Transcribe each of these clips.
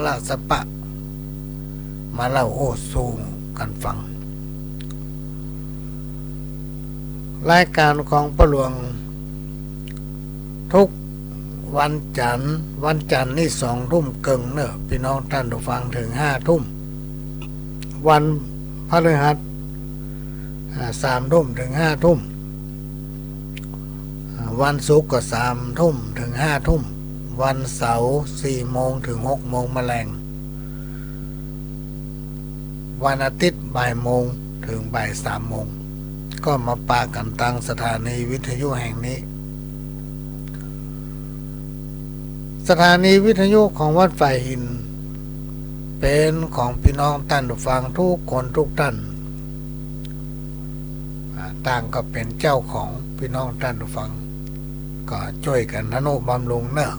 ละสปะมาเล่าโอ้สู่กันฟังรายการของประหลวงทุกวันจันทร์นี่20:00นเนอะพี่น้องท่านผู้ฟังถึง5:00 นวันพฤหัส3:00 นถึง5:00 นวันศุกร์ก็3:00 นถึง5:00 นวันเสาร์4:00 นถึง6:00 นแมลงวันอาทิตย์บ่ายโมงถึงบ่าย3 โมงก็มาปากันตั้งสถานีวิทยุแห่งนี้สถานีวิทยุของวัดฝ่ายหินเป็นของพี่น้องท่านผู้ฟังทุกคนทุกท่านต่างก็เป็นเจ้าของพี่น้องท่านผู้ฟังก็ช่วยกันทนุบำรุงเนอะ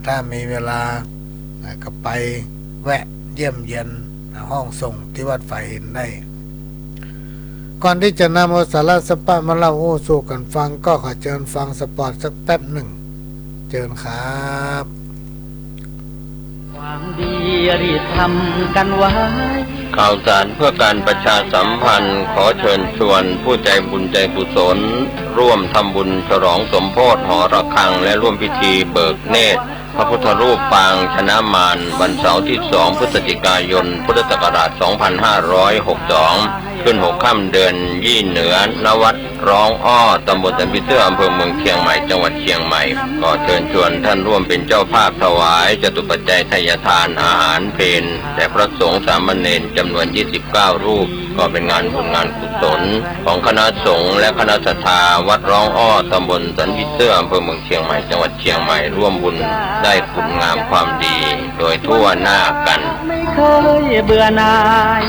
ถ้ามีเวลาก็ไปแวะเยี่ยมเยียนห้องส่งที่วัดฝ่ายหินได้ก่อนที่จะนำเอาสาระสปะมาเล่าโอ้สู่กันฟังก็ขอเชิญฟังสปอร์ตสักแป๊บหนึ่งเชิญครับความดีรีบทำกันไว้ข่าวสารเพื่อการประชาสัมพันธ์ขอเชิญชวนผู้ใจบุญใจกุศลร่วมทำบุญฉลองสมโภชหอระฆังและร่วมพิธีเบิกเนตรพระพุทธรูปปางชนะมารวันเสาร์ที่2 พฤศจิกายน พุทธศักราช 2562 ขึ้น6 ค่ำเดือนยี่เหนือ ณ วัดร้องอ้อ ตำบลสันปิเตื้อ อำเภอเมืองเชียงใหม่ จังหวัดเชียงใหม่ ก็เชิญชวนท่านร่วมเป็นเจ้าภาพถวายจตุปัจจัยทายทานอาหารเพลแต่พระสงฆ์สามเณรจำนวน29 รูปก็เป็นงานบุญงานกุศลของคณะสงฆ์และคณะศรัทธาวัดร้องอ้อ ตำบลสันปิเตื้อ อำเภอเมืองเชียงใหม่ จังหวัดเชียงใหม่ร่วมบุญได้คุณงามความดีโดยทั่วหน้ากันไม่เคยเบื่อหน่าย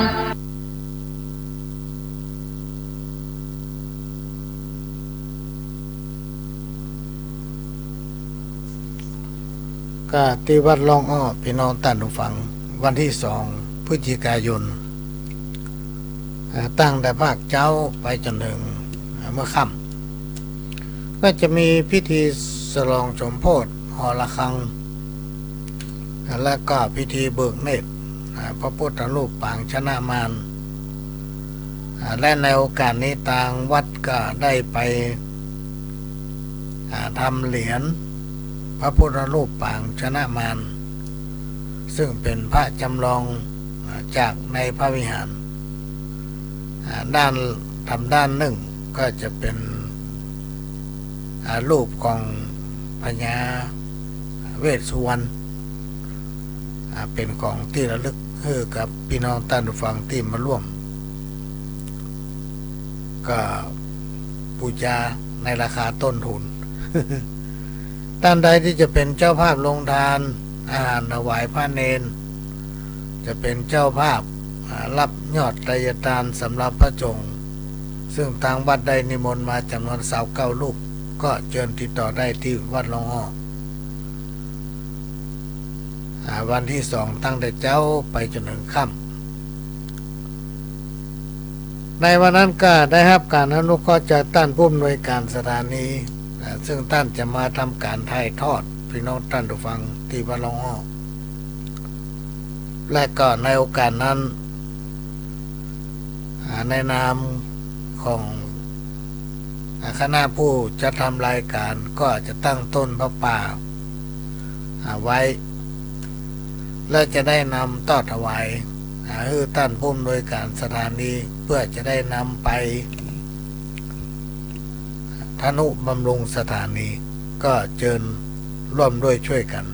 ก็ที่วัดร้องอ้อพี่น้องท่านผู้ฟังวันที่2 พฤศจิกายนตั้งแต่ภาคเจ้าไปจนถึงเมื่อค่ำก็จะมีพิธีฉลองสมโภชหอระฆังและก็พิธีเบิกเนตรพระพุทธรูปปางชนะมารและในโอกาสนี้ทางวัดก็ได้ไปทำเหรียญพระพุทธรูปปางชนะมารซึ่งเป็นพระจำลองจากในพระวิหารด้านหนึ่งก็จะเป็นรูปของพญาเวสสุวรรณเป็นของที่ระลึกให้กับพี่น้องท่านผู้ฟังที่มาร่วมก็บูชาในราคาต้นทุน ท่านใดที่จะเป็นเจ้าภาพลงทานอาหารถวายพระเนนจะเป็นเจ้าภาพรับยอดไตรทานสำหรับพระสงฆ์ซึ่งทางวัดได้นิมนต์มาจำนวน29 รูปก็เชิญติดต่อได้ที่วัดร้องอ้อวันที่2ตั้งแต่เจ้าไปจนถึงค่ำในวันนั้นก็ได้รับการอนุเคราะห์จากท่านผู้อำนวยการสถานีซึ่งท่านจะมาทำการถ่ายทอดพี่น้องท่านผู้ฟังที่วัดร้องอ้อและก็ในโอกาสนั้นในนามของคณะผู้จะทำรายการก็จะตั้งต้นพระป่าไว้และจะได้นำต่อถวายให้ท่านผู้อำนวยการสถานีเพื่อจะได้นำไปทนุบำรุงสถานีก็เชิญร่วมด้วยช่วยกัน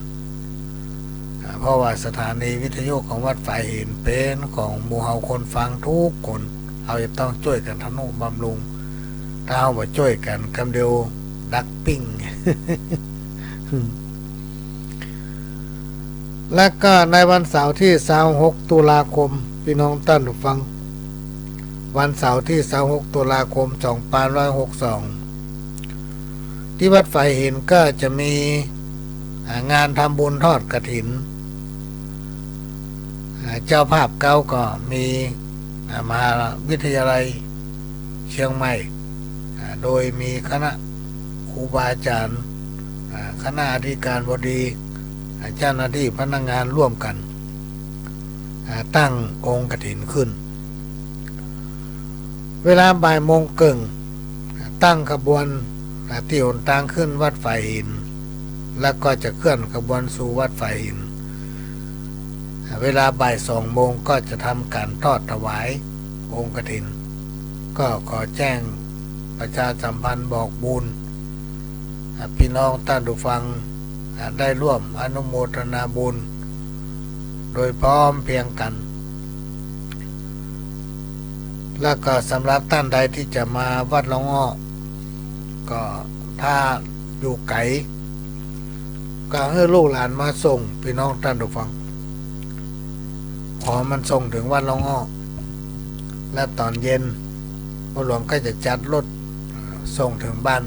เพราะว่าสถานีวิทยุของวัดฝ่ายหินเป็นของหมู่เฮาคนฟังทุกคนเราจะต้องช่วยกันทนุบำรุงถ้าเราบ่ช่วยกันคำเดียวดักปิ้ง และก็ในวันเสาร์ที่26 ตุลาคมพี่น้องท่านผู้ฟังวันเสาร์ที่26 ตุลาคม 2562ที่วัดฝ่ายหินก็จะมีงานทำบุญทอดกฐินเจ้าภาพเก่าก็มีมหาวิทยาลัยเชียงใหม่โดยมีคณะครูบาอาจารย์ คณะอธิการบดีเจ้าหน้าที่พนักงานร่วมกันตั้งองค์กฐินขึ้นเวลาบ่ายโมงครึ่งตั้งขบวนที่หนทางขึ้นวัดฝ่ายหินแล้วก็จะเคลื่อนขบวนสู่วัดฝ่ายหินเวลาบ่าย2 โมงก็จะทำการทอดถวายองค์กฐินก็ขอแจ้งประชาสัมพันธ์บอกบุญพี่น้องท่านผู้ฟังได้ร่วมอนุโมทนาบุญโดยพร้อมเพรียงกันแล้วก็สำหรับท่านใดที่จะมาวัดหลวงอ้อก็ถ้าอยู่ไกลก็ให้ลูกหลานมาส่งพี่น้องท่านผู้ฟังขอมันส่งถึงวัดหลวงอ้อและตอนเย็นพ่อหลวงก็จะจัดรถส่งถึงบ้าน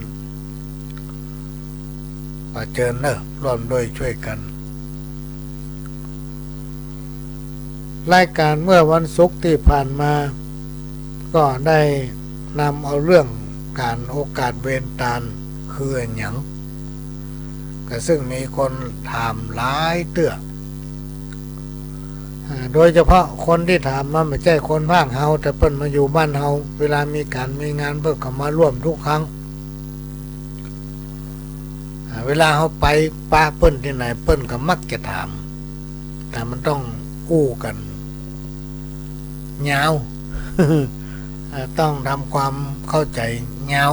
ก็เชิญเนอะร่วมด้วยช่วยกันรายการเมื่อวันศุกร์ที่ผ่านมาก็ได้นำเอาเรื่องการโอกาสเวรตาลคือหยังก็ซึ่งมีคนถามหลายเตื้อโดยเฉพาะคนที่ถามมันไม่ใช่คนภาคเฮาแต่เปิ้นมาอยู่บ้านเฮาเวลามีการมีงานเพิ่นก็มาร่วมทุกครั้งเวลาเฮาไปป้าเปิ้นที่ไหนเปิ้นก็มักจะถามแต่มันต้องอู้กันยาว ต้องทำความเข้าใจยาว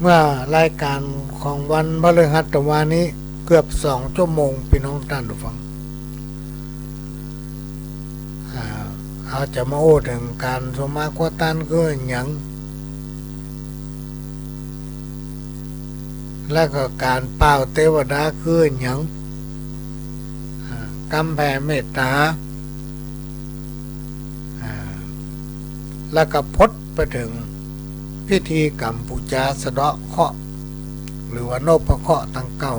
เมื่อรายการของวันพฤหัสบดีนี้เกือบ2 ชั่วโมงพี่น้องท่านผู้ฟังเขาจะมาโอ้ถึงการสมาควตันคือหยังและก็การเป่าเทวดาคือหยังกำแผ่เมตตาแล้วก็พดไปถึงพิธีกรรมปูชาสะเดาะเคราะห์หรือว่านพเคราะห์ตั้งเก้า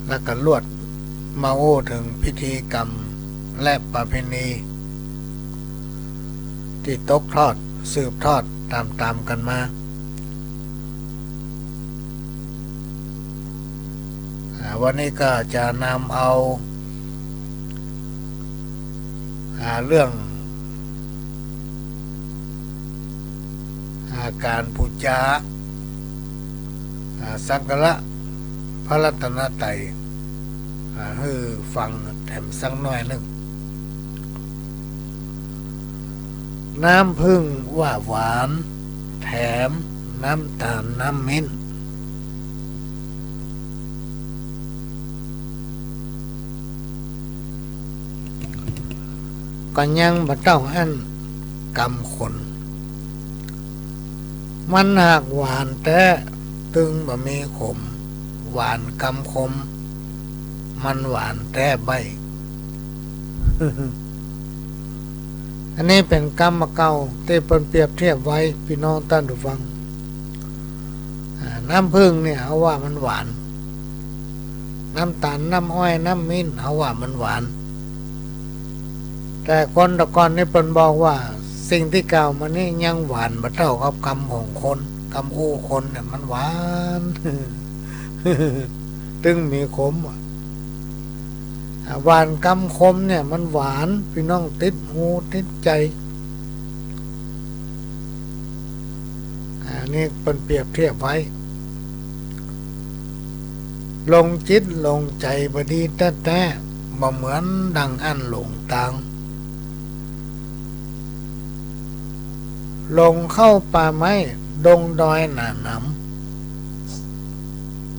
แล้วก็ลวดมาโอ้ถึงพิธีกรรมและประเพณีที่ตกทอดสืบทอดตามกันมาวันนี้ก็จะนำเอาเรื่องการบูชาสักการะพระรัตนตรัยให้ฟังแถมสักหน่อยหนึ่งน้ำผึ้งว่าหวานแถมน้ำตาลน้ำมิ้นก็ยังบ่ต้องอันกำคนมันหากหวานแต่ตึงบ่มีขมหวานกำคมมันหวานแต่ใบ อันนี้เป็นกรรมเก่าที่เปรียบเทียบไว้พี่น้องท่านผู้ฟังน้ำผึ้งเนี่ยเอาว่ามันหวานน้ำตาลน้ำอ้อยน้ำมิ้นเอาว่ามันหวานแต่คนตะกอนนี่เพิ่นบอกว่าสิ่งที่กล่าวมานี่ยังหวานบ่เท่ากับกรรมของคนกรรมอู้คนเนี่ยมันหวาน ตึงมีขมหวานกำคมเนี่ยมันหวานพี่น้องติดหูติดใจนี่เป็นเปรียบเทียบไว้ลงจิตลงใจบดีแต่บ่เหมือนดังอันหลงต่างลงเข้าป่าไม้ดงดอยหนาหน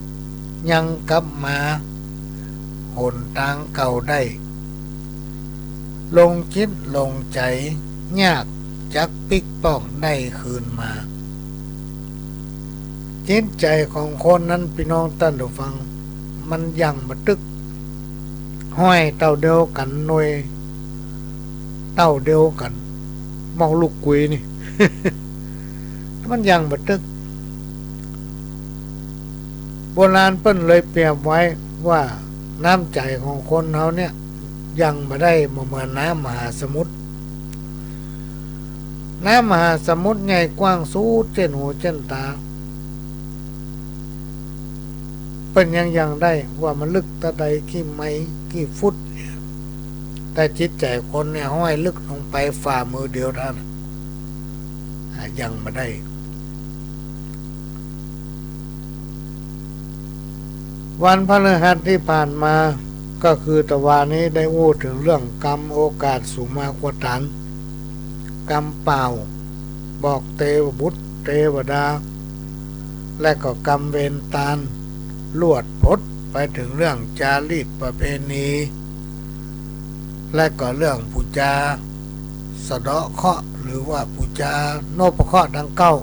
ำยังกลับมาหนทางเก่าได้ลงจิตลงใจยากจักปิกปอกได้คืนมาจิตใจของคนนั้นพี่น้องท่านผู้ฟังมันยังมาตึกห้อยเต่าเดียวกันหน่วยเต่าเดียวกันเมาลูกกุยนี่ มันยังมาตึกโบราณเปิ้นเลยเปรียบไว้ว่าน้ำใจของคนเขาเนี่ยยังมาได้มาเหมือนน้ำมหาสมุทร น้ำมหาสมุทรใหญ่กว้างสูดเจนหูเจนตาเป็นยังได้ว่ามันลึกตะใดกี่ไมล์กี่ฟุตเนี่ยแต่จิตใจคนเนี่ยห้อยลึกลงไปฝ่ามือเดียวเท่านั้นยังมาได้วันพฤหัสที่ผ่านมาก็คือตะวันนี้ได้พูดถึงเรื่องกรรมโอกาสสุมาควตานกรรมเปล่าบอกเทวบุตรเทวดาและก็กรรมเวรตาลลวดพดไปถึงเรื่องจารีตประเพณีและก็เรื่องปูจาสะเดาะเคราะห์หรือว่าปูจาโนปเคราะห์ดังเก้า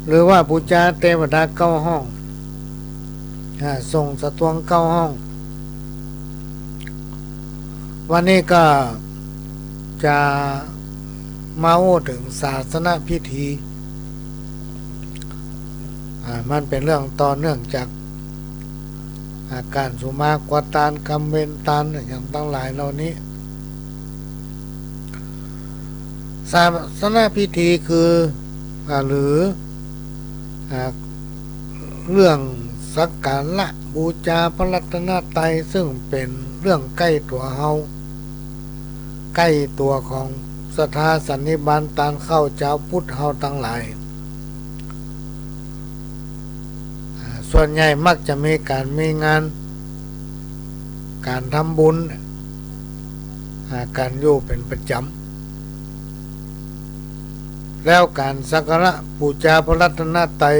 หรือว่าปูจาเทวดาเก้าห้องส่งสตวงเก้าห้องวันนี้ก็จะมาโอ้ถึงศาสนพิธีมันเป็นเรื่องต่อเนื่องจากการสุมากวตานกรรมเวรตาลอย่างตั้งหลายเหล่านี้ศาสนพิธีคือหรือเรื่องสักการะบูชาพระรัตนตรัยซึ่งเป็นเรื่องใกล้ตัวเฮาใกล้ตัวของศรัทธาสันนิบาตตานเข้าเจ้าพุทธเฮาทั้งหลายส่วนใหญ่มักจะมีงานการทำบุญการอยู่เป็นประจำแล้วการสักการะบูชาพระรัตนตรัย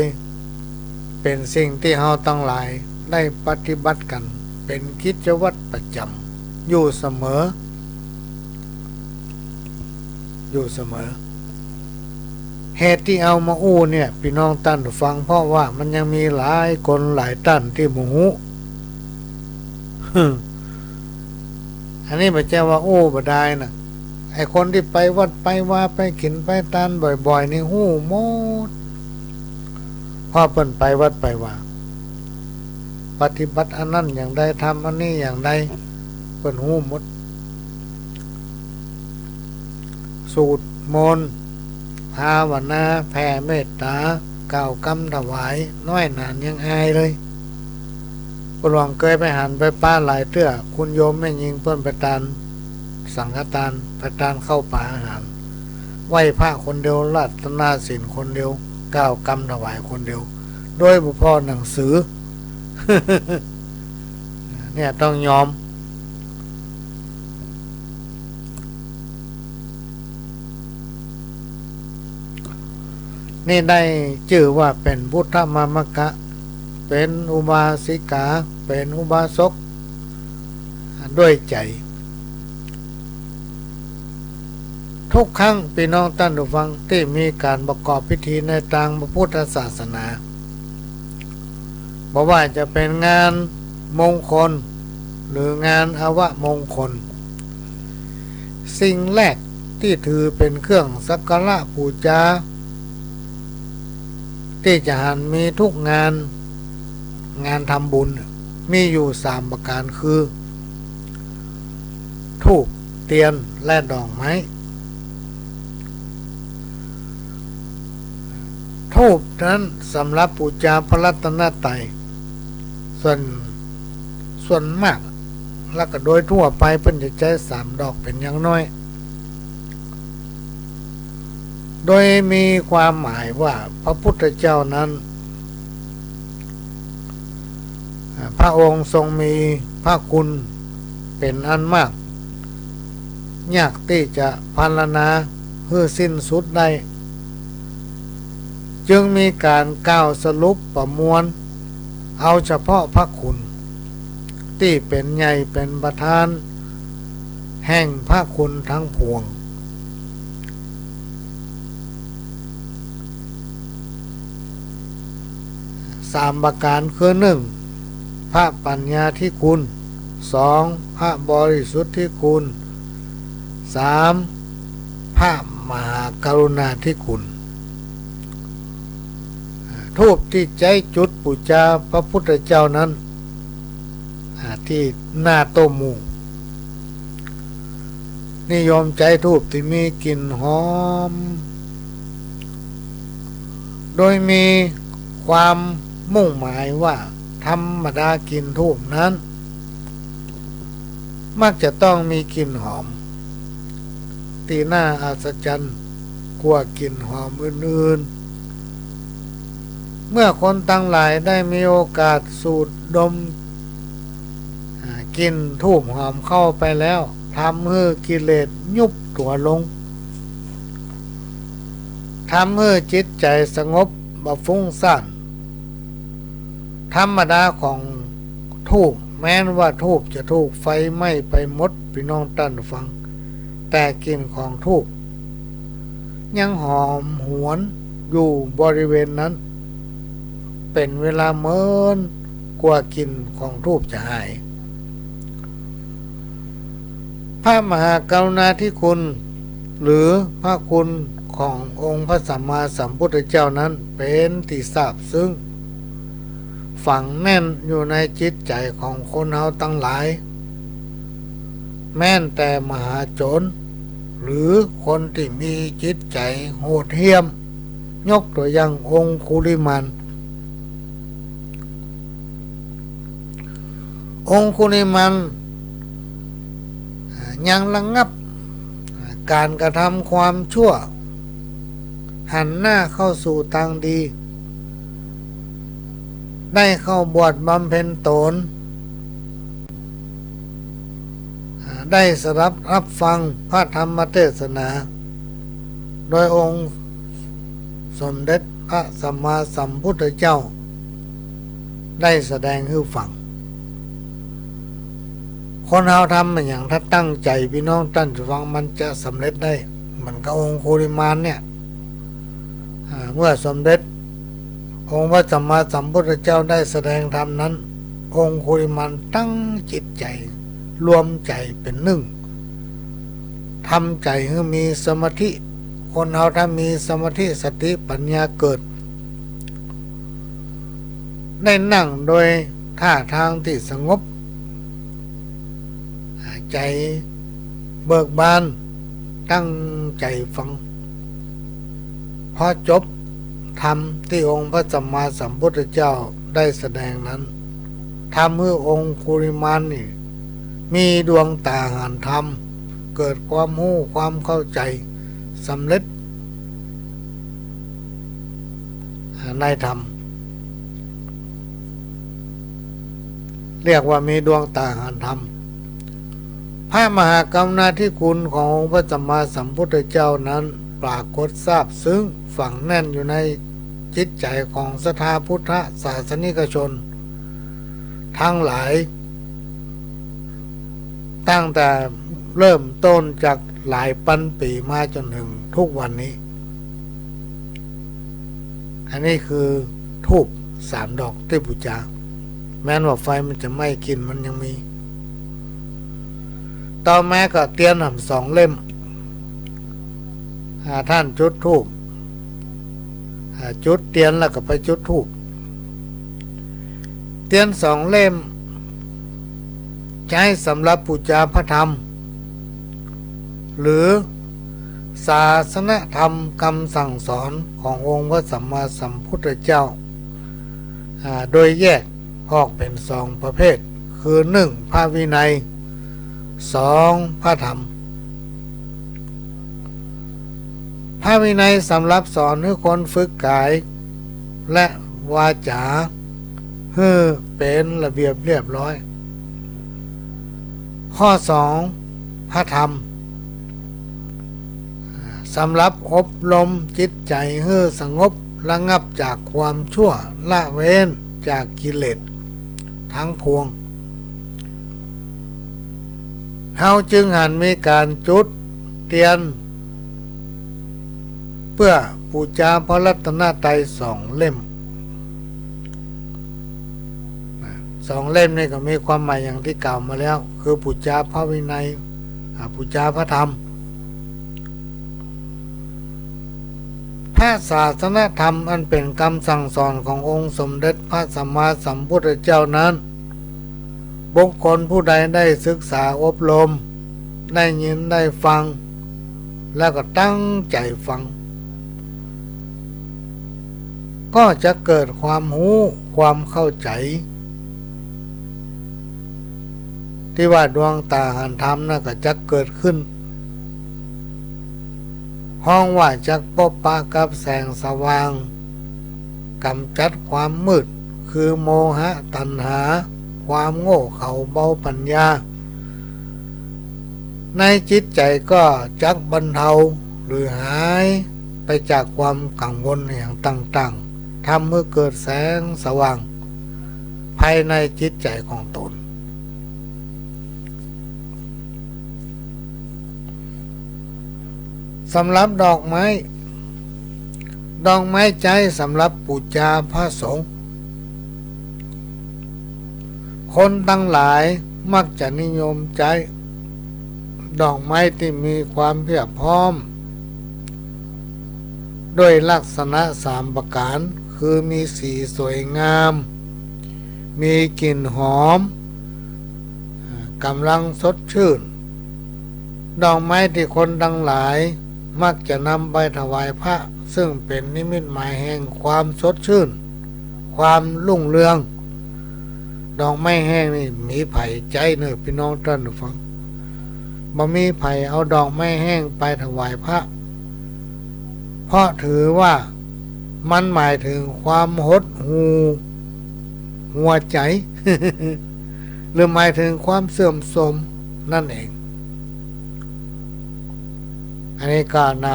เป็นสิ่งที่เฮาทั้งหลายได้ปฏิบัติกันเป็นกิจวัตรประจำอยู่เสมอเหตุที่เอามาอู้เนี่ยพี่น้องท่านฟังเพราะว่ามันยังมีหลายคนหลายท่านที่บ่ฮู้ อันนี้ไม่ใช่ว่าอู้บ่ได้นะไอ้คนที่ไปวัดไปว่าไปกินไปทานบ่อยๆนี่ฮู้หมดพอเพิ่นไปวัดไปว่าปฏิบัติอันนั้นอย่างใดทำอันนี้อย่างใดเพิ่นฮู้หมดสูตรมนต์ภาวนาแผ่เมตตากล่าวคำถวายน้อยหนานยังอายเลยปลวงเคยไปหันไปป้าหลายเตื้อคุณโยมแม่ยิงเพิ่นไปทานสังฆทานไปทานเข้าป่าอาหารไหว้พระคนเดียวรัตนาศีลคนเดียวกล่าวคำถวายคนเดียวโดยบุพอหนังสือ เนี่ยต้องยอมนี่ได้ชื่อว่าเป็นพุทธมามกะเป็นอุบาสิกาเป็นอุบาสกด้วยใจทุกครั้งพี่น้องท่านผู้ฟังที่มีการประกอบพิธีในทางพระพุทธศาสนาบอกว่าจะเป็นงานมงคลหรืองานอวมงคลสิ่งแรกที่ถือเป็นเครื่องสักการะบูชาที่จะหันมีทุกงานทำบุญมีอยู่3ประการคือธูปเทียนและดอกไม้ธูปนั้นสำหรับบูชาพระรัตนตรัยส่วนมากแล้วก็โดยทั่วไปเพิ่นจะใช้3ดอกเป็นอย่างน้อยโดยมีความหมายว่าพระพุทธเจ้านั้นพระองค์ทรงมีพระคุณเป็นอันมากยากที่จะพรรณนาเพื่อสิ้นสุดได้จึงมีการกล่าวสรุปประมวลเอาเฉพาะพระคุณที่เป็นใหญ่เป็นประธานแห่งพระคุณทั้งปวง3ประการคือ 1. พระปัญญาธิคุณ 2. พระบริสุทธิคุณ 3. พระมหากรุณาธิคุณ ทูบที่ใจจุดบูชาพระพุทธเจ้านั้นที่หน้าโต๊ะหมู่นิยมใจทูบที่มีกลิ่นหอมโดยมีความมุ่งหมายว่าธรรมดากลิ่นทูบนั้นมักจะต้องมีกลิ่นหอมตีหน้าอัศจรรย์กว่ากลิ่นหอมอื่นๆเมื่อคนตั้งหลายได้มีโอกาสสูดดมกลิ่นทูบหอมเข้าไปแล้วทำให้กิเลสยุบตัวลงทำให้จิตใจสงบบ่ฟุ้งซ่านธรรมดาของทูบแม้นว่าทูบจะถูกไฟไหม้ไปหมดพี่น้องท่านฟังแต่กลิ่นของทูบยังหอมหวนอยู่บริเวณนั้นเป็นเวลาเมินกว่ากลิ่นของทูบจะหายพระมหากรุณาธิคุณหรือพระคุณขององค์พระสัมมาสัมพุทธเจ้านั้นเป็นที่ทราบซึ่งฝังแน่นอยู่ในจิตใจของคนเฮาทั้งหลายแม้นแต่มหาโจรหรือคนที่มีจิตใจโหดเหี้ยมยกตัวอย่างองคุลิมานองคุลิมานยังระงับการกระทำความชั่วหันหน้าเข้าสู่ทางดีได้เข้าบวชบำเพ็ญตนได้สดับรับฟังพระธรรมเทศนาโดยองค์สมเด็จพระสัมมาสัมพุทธเจ้าได้แสดงให้ฟังคนเราทำอย่างถ้าตั้งใจพี่น้องท่านฟังมันจะสำเร็จได้เหมือนกับองค์โคลิมานเนี่ยเมื่อสมเด็จองค์พระสัมมาสัมพุทธเจ้าได้แสดงธรรมนั้นองค์โคลิมานตั้งจิตใจรวมใจเป็นหนึ่งทำใจให้มีสมาธิคนเราถ้ามีสมาธิสติปัญญาเกิดได้นั่งโดยท่าทางที่สงบใจเบิกบานตั้งใจฟังพอจบธรรมที่องค์พระสัมมาสัมพุทธเจ้าได้แสดงนั้นทำให้องค์คุริมานนี่มีดวงตาเห็นธรรมเกิดความรู้ความเข้าใจสำเร็จในธรรมเรียกว่ามีดวงตาเห็นธรรมพระมหากรุณาธิคุณขององค์พระสัมมาสัมพุทธเจ้านั้นปรากฏทราบซึ้งฝังแน่นอยู่ในจิตใจของศรัทธาพุทธศาสนิกชนทั้งหลายตั้งแต่เริ่มต้นจากหลายพันปีมาจนถึงทุกวันนี้อันนี้คือธูป3 ดอกที่บูชาแม้ว่าไฟมันจะไม่กินมันยังมีต่อแม้ก็เทียน2 เล่มท่านจุดธูปจุดเทียนแล้วก็ไปจุดธูปเทียน2 เล่มใช้สำหรับบูชาพระธรรมหรือศาสนธรรมคำสั่งสอนขององค์พระสัมมาสัมพุทธเจ้าโดยแยกออกเป็น2 ประเภทคือ1พระวินัย2พระธรรมพระวินัยสำหรับสอนให้คนฝึกกายและวาจาให้เป็นระเบียบเรียบร้อยข้อ2พระธรรมสำหรับอบรมจิตใจให้สงบระงับจากความชั่วละเว้นจากกิเลสทั้งพวงเฮาจึงหันมีการจุดเทียนเพื่อบูชาพระรัตนตรัย2 เล่ม2 เล่มนี่ก็มีความหมายอย่างที่กล่าวมาแล้วคือบูชาพระวินัยบูชาพระธรรมพระ ระศาสนธรรมอันเป็นคำสั่งสอนขององค์สมเด็จพระสัมมาสัมพุทธเจ้านั้นบุคคลผู้ใดได้ศึกษาอบรมได้ยินได้ฟังแล้วก็ตั้งใจฟังก็จะเกิดความรู้ความเข้าใจที่ว่าดวงตาหันธรรมน่ะก็จะเกิดขึ้นห้องว่าจะพบปะกับแสงสว่างกำจัดความมืดคือโมหะตัณหาความโง่เขลาเบาปัญญาในจิตใจก็จักบรรเทาหรือหายไปจากความกังวลอย่างต่างๆทำให้เกิดแสงสว่างภายในจิตใจของตนสำหรับดอกไม้ใจสำหรับบูชาพระสงฆ์คนทั้งหลายมักจะนิยมใช้ดอกไม้ที่มีความเพียบพร้อมด้วยลักษณะ3ประการคือมีสีสวยงามมีกลิ่นหอมกำลังสดชื่นดอกไม้ที่คนทั้งหลายมักจะนำไปถวายพระซึ่งเป็นนิมิตหมายแห่งความสดชื่นความรุ่งเรืองดอกไม้แห้งนี่มีไผ่ใจเนอะพี่น้องท่านผู้ฟังบ่มีไผ่เอาดอกไม้แห้งไปถวายพระเพราะถือว่ามันหมายถึงความหดหู่หัวใจ หรือหมายถึงความเสื่อมโทรมนั่นเองอันนี้ก็น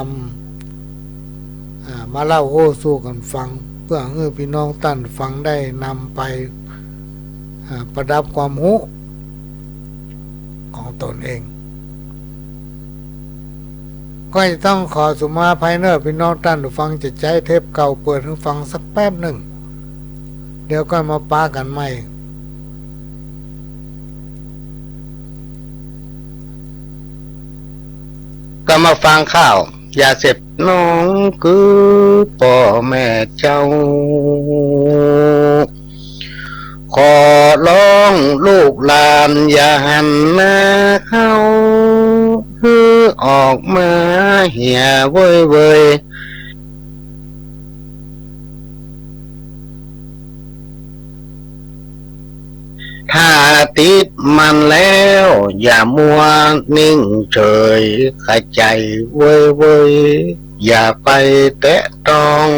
ำมาเล่าโอ้สู้กันฟังเพื่อให้พี่น้องท่านฟังได้นำไปประดับความรู้ของตนเองก็จะต้องขอสุมาภัยเนอร์พี่น้องท่านฟังจะใจเทปเก่าเปิดให้ฟังสักแป๊บหนึ่งเดี๋ยวก็มาปากันใหม่ก็มาฟังข้าวอย่าเสพน้องคือพ่อแม่เจ้าขอร้องลูกหลานอย่าหันหน้าเข้าคือออกมาเหี่ยเว้ยเว้ยถ้าติดมันแล้วอย่ามัวนิ่งเฉยขใจเว้ยเว้ยอย่าไปแตะต้อง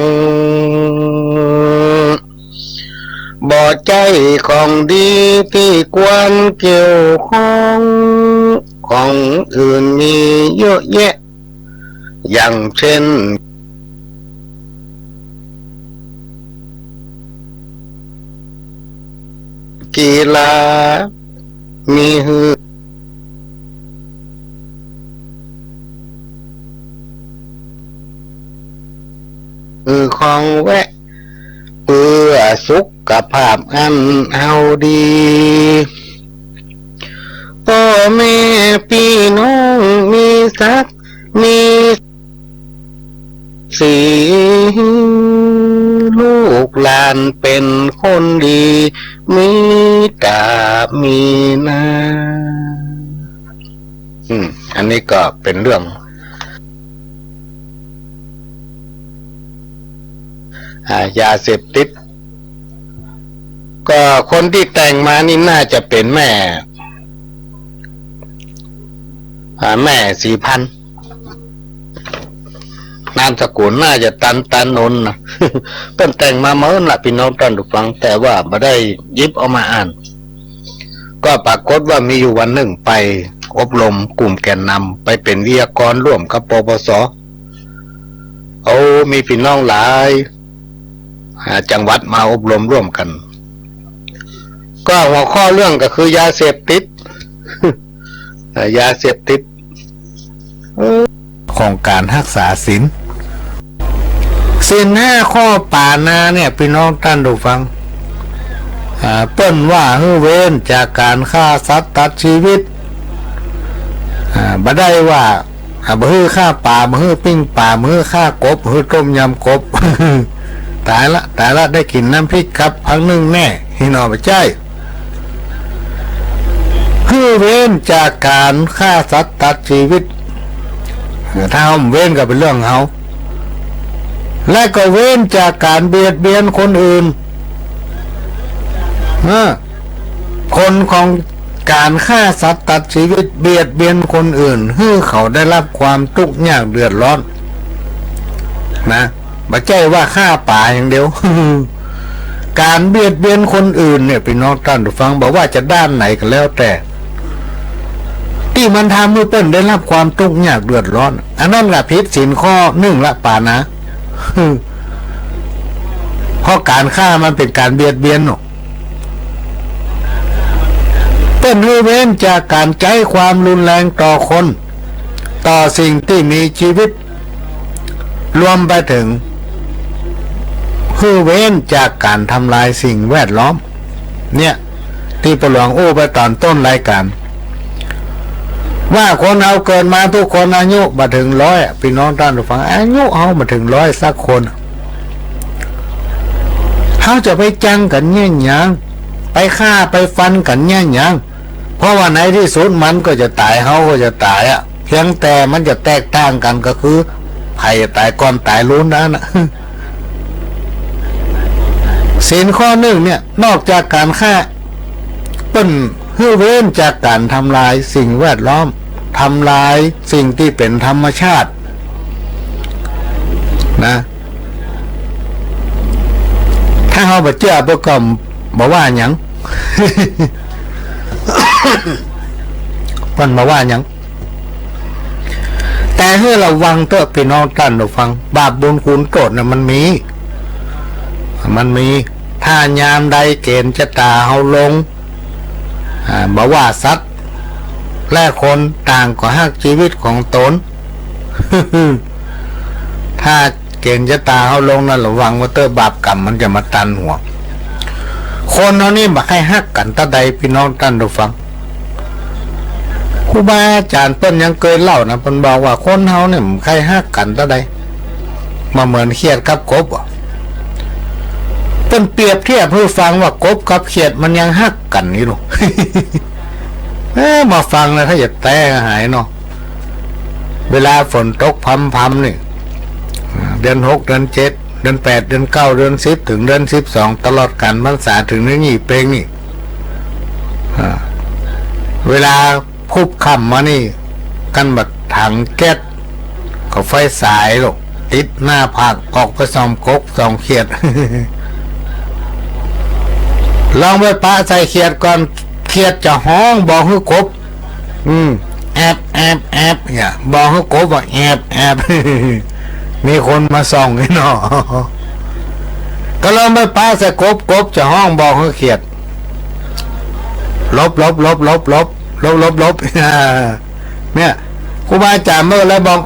บ่ใจของดีที่ควรเกี่ยวข้องของอื่นมีเยอะแยะอย่างเช่นกีฬามีหือของแวะเพื่อสุขภาพอันเอาดีพ่อแม่พี่น้องมีศักดิ์มีสีลูกหลานเป็นคนดีมีตามีนาอันนี้ก็เป็นเรื่องยาเสพติดก็คนที่แต่งมานี่น่าจะเป็นแม่สีพันนามสกุลน่าจะตันนนนะเพิ่นแต่งมาเมื่อละพี่น้องท่านผู้ฟังแต่ว่าไม่ได้หยิบเอามาอ่านก็ปรากฏว่ามีอยู่วันหนึ่งไปอบรมกลุ่มแกนนำไปเป็นวิทยากรร่วมกับปปส.มีพี่น้องหลายจังหวัดมาอบรมร่วมกันก็หัวข้อเรื่องก็คือยาเสพติด ยาเสพติดของการรักษาศีล5 ข้อป่านาเนี่ยพี่น้องท่านผู้ฟังเปิ้นว่าให้เว้นจากการฆ่าสัตว์ตัดชีวิตบ่ได้ว่า บ่ฮื้อข้าป่าบ่ฮื้อปิ้งป่าบ่ฮื้อข้ากบบ่ฮื้อต้มยำกบ ตายละได้กินน้ำพริกครับพังนึงแน่พี่น้องไปใจฮื้อเว้นจากการฆ่าสัตว์ตัดชีวิตถ้าเฮาเว้นก็เป็นเรื่องเฮาและก็เว้นจากการเบียดเบียนคนอื่นคนของการฆ่าสัตว์ตัดชีวิตเบียดเบียนคนอื่นให้เขาได้รับความทุกข์ยากเดือดร้อนนะไม่ใช่ว่าฆ่าป่าอย่างเดียว การเบียดเบียนคนอื่นเนี่ยพี่น้องท่านผู้ฟังบอกว่าจะด้านไหนก็แล้วแต่ที่มันทำให้เปิ้นได้รับความทุกข์ยากเดือดร้อนอันนั้นแหละผิดศีลข้อ1ละป่านะ เพราะการฆ่ามันเป็นการเบียดเบียนเนาะเป็นเว้นจากการใช้ความรุนแรงต่อคนต่อสิ่งที่มีชีวิตรวมไปถึงเว้นจากการทำลายสิ่งแวดล้อมเนี่ยที่ประหลวงอู้ไปตอนต้นรายการว่าคนเอาเกินมาทุกคนอายุมาถึง100พี่น้องท่านผู้ฟังอายุเอามาถึง100สักคนเขาจะไปจังกันเนี่ยยังไปฆ่าไปฟันกันเนี่ยยังเพราะว่าในที่สุดมันก็จะตายเขาก็จะตายเพียงแต่มันจะแตกต่างกันก็คือใครจะตายก่อนตายลุ้นนะ ศีลข้อ1เนี่ยนอกจากการฆ่าเป็นเว้นจากการทำลายสิ่งแวดล้อมทำลายสิ่งที่เป็นธรรมชาตินะถ้าเขาบ่เชื่อบ่ก็บ่ว่าหยัง เพิ่นมาว่าหยังแต่ให้ระวังเถอะพี่น้องท่านผู้ฟังบาปบุญคุณโทษน่ะมันมีถ้ายามใดเกณฑ์ชะตาเฮาลงบ่ว่าสัตว์และคนต่างก็ฮักชีวิตของตน ถ้าเกณฑ์ชะตาเฮาลงนั่นระวังว่าเตอบาปกรรมมันจะมาตันหัวคนเฮานี่บ่ให้ฮักกันตะใดพี่น้องท่านผู้ฟังครูบาอาจารย์เปิ้นยังเคยเล่านะเปิ้นบอกว่าคนเฮาเนี่ยมันใครฮักกันตะใดมาเหมือนเขียดกับกบเปิ้นเปรียบเทียบให้ฟังว่ากบกับเขียดมันยังฮักกันนี่ลูก มาฟังแล้วถ้าอยากแต้หายเนาะเวลาฝนตกพรำๆนี่เดือน6เดือน7เดือน8เดือน9เดือน10ถึงเดือน12ตลอดการพรรษาถึงนี่เปงนี่เวลาคุบค่ำมานี่กันบัดถังแก๊สก็ไฟสายหรอกติดหน้าผากออกไปส่องกบส่องเขียด ลองไปปะใส่เขียดก่อนเขียดจะห้องบอกให้กบแอบเนี่ยบอกให้กบว่าแอบ มีคนมาส่องไอ้เนาะ ก็ลองไปปะใส่กบจะห้องบอกให้เขียดลบ เนี่ยครูบาอาจารย์เมื่อแล้วบอก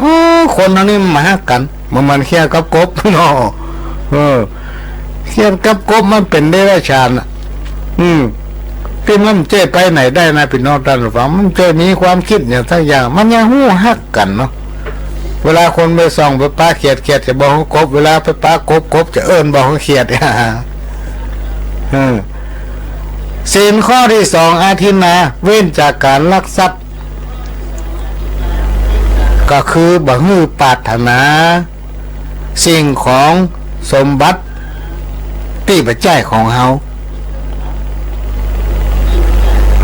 คนเหล่านี้มาฮักกันมันเขียดกับกบเนาะเขียดกับกบมันเป็นได้ราชาญที่มันเจ้ไปไหนได้นะพี่น้องท่านผู้ฟังมันเจ้มีความคิดอย่างทั้งอย่างมันยังหู้ฮักกันเนาะเวลาคนไปส่องไปป้าเขียดจะบอกเขากบเวลาไปป้ากบจะเอิ้นบอกเขาเขียดศีลข้อที่2อาทินนาเว้นจากการลักทรัพย์ก็คือบ่ฮื้อปรารถนาสิ่งของสมบัติที่ปัจจัยของเฮา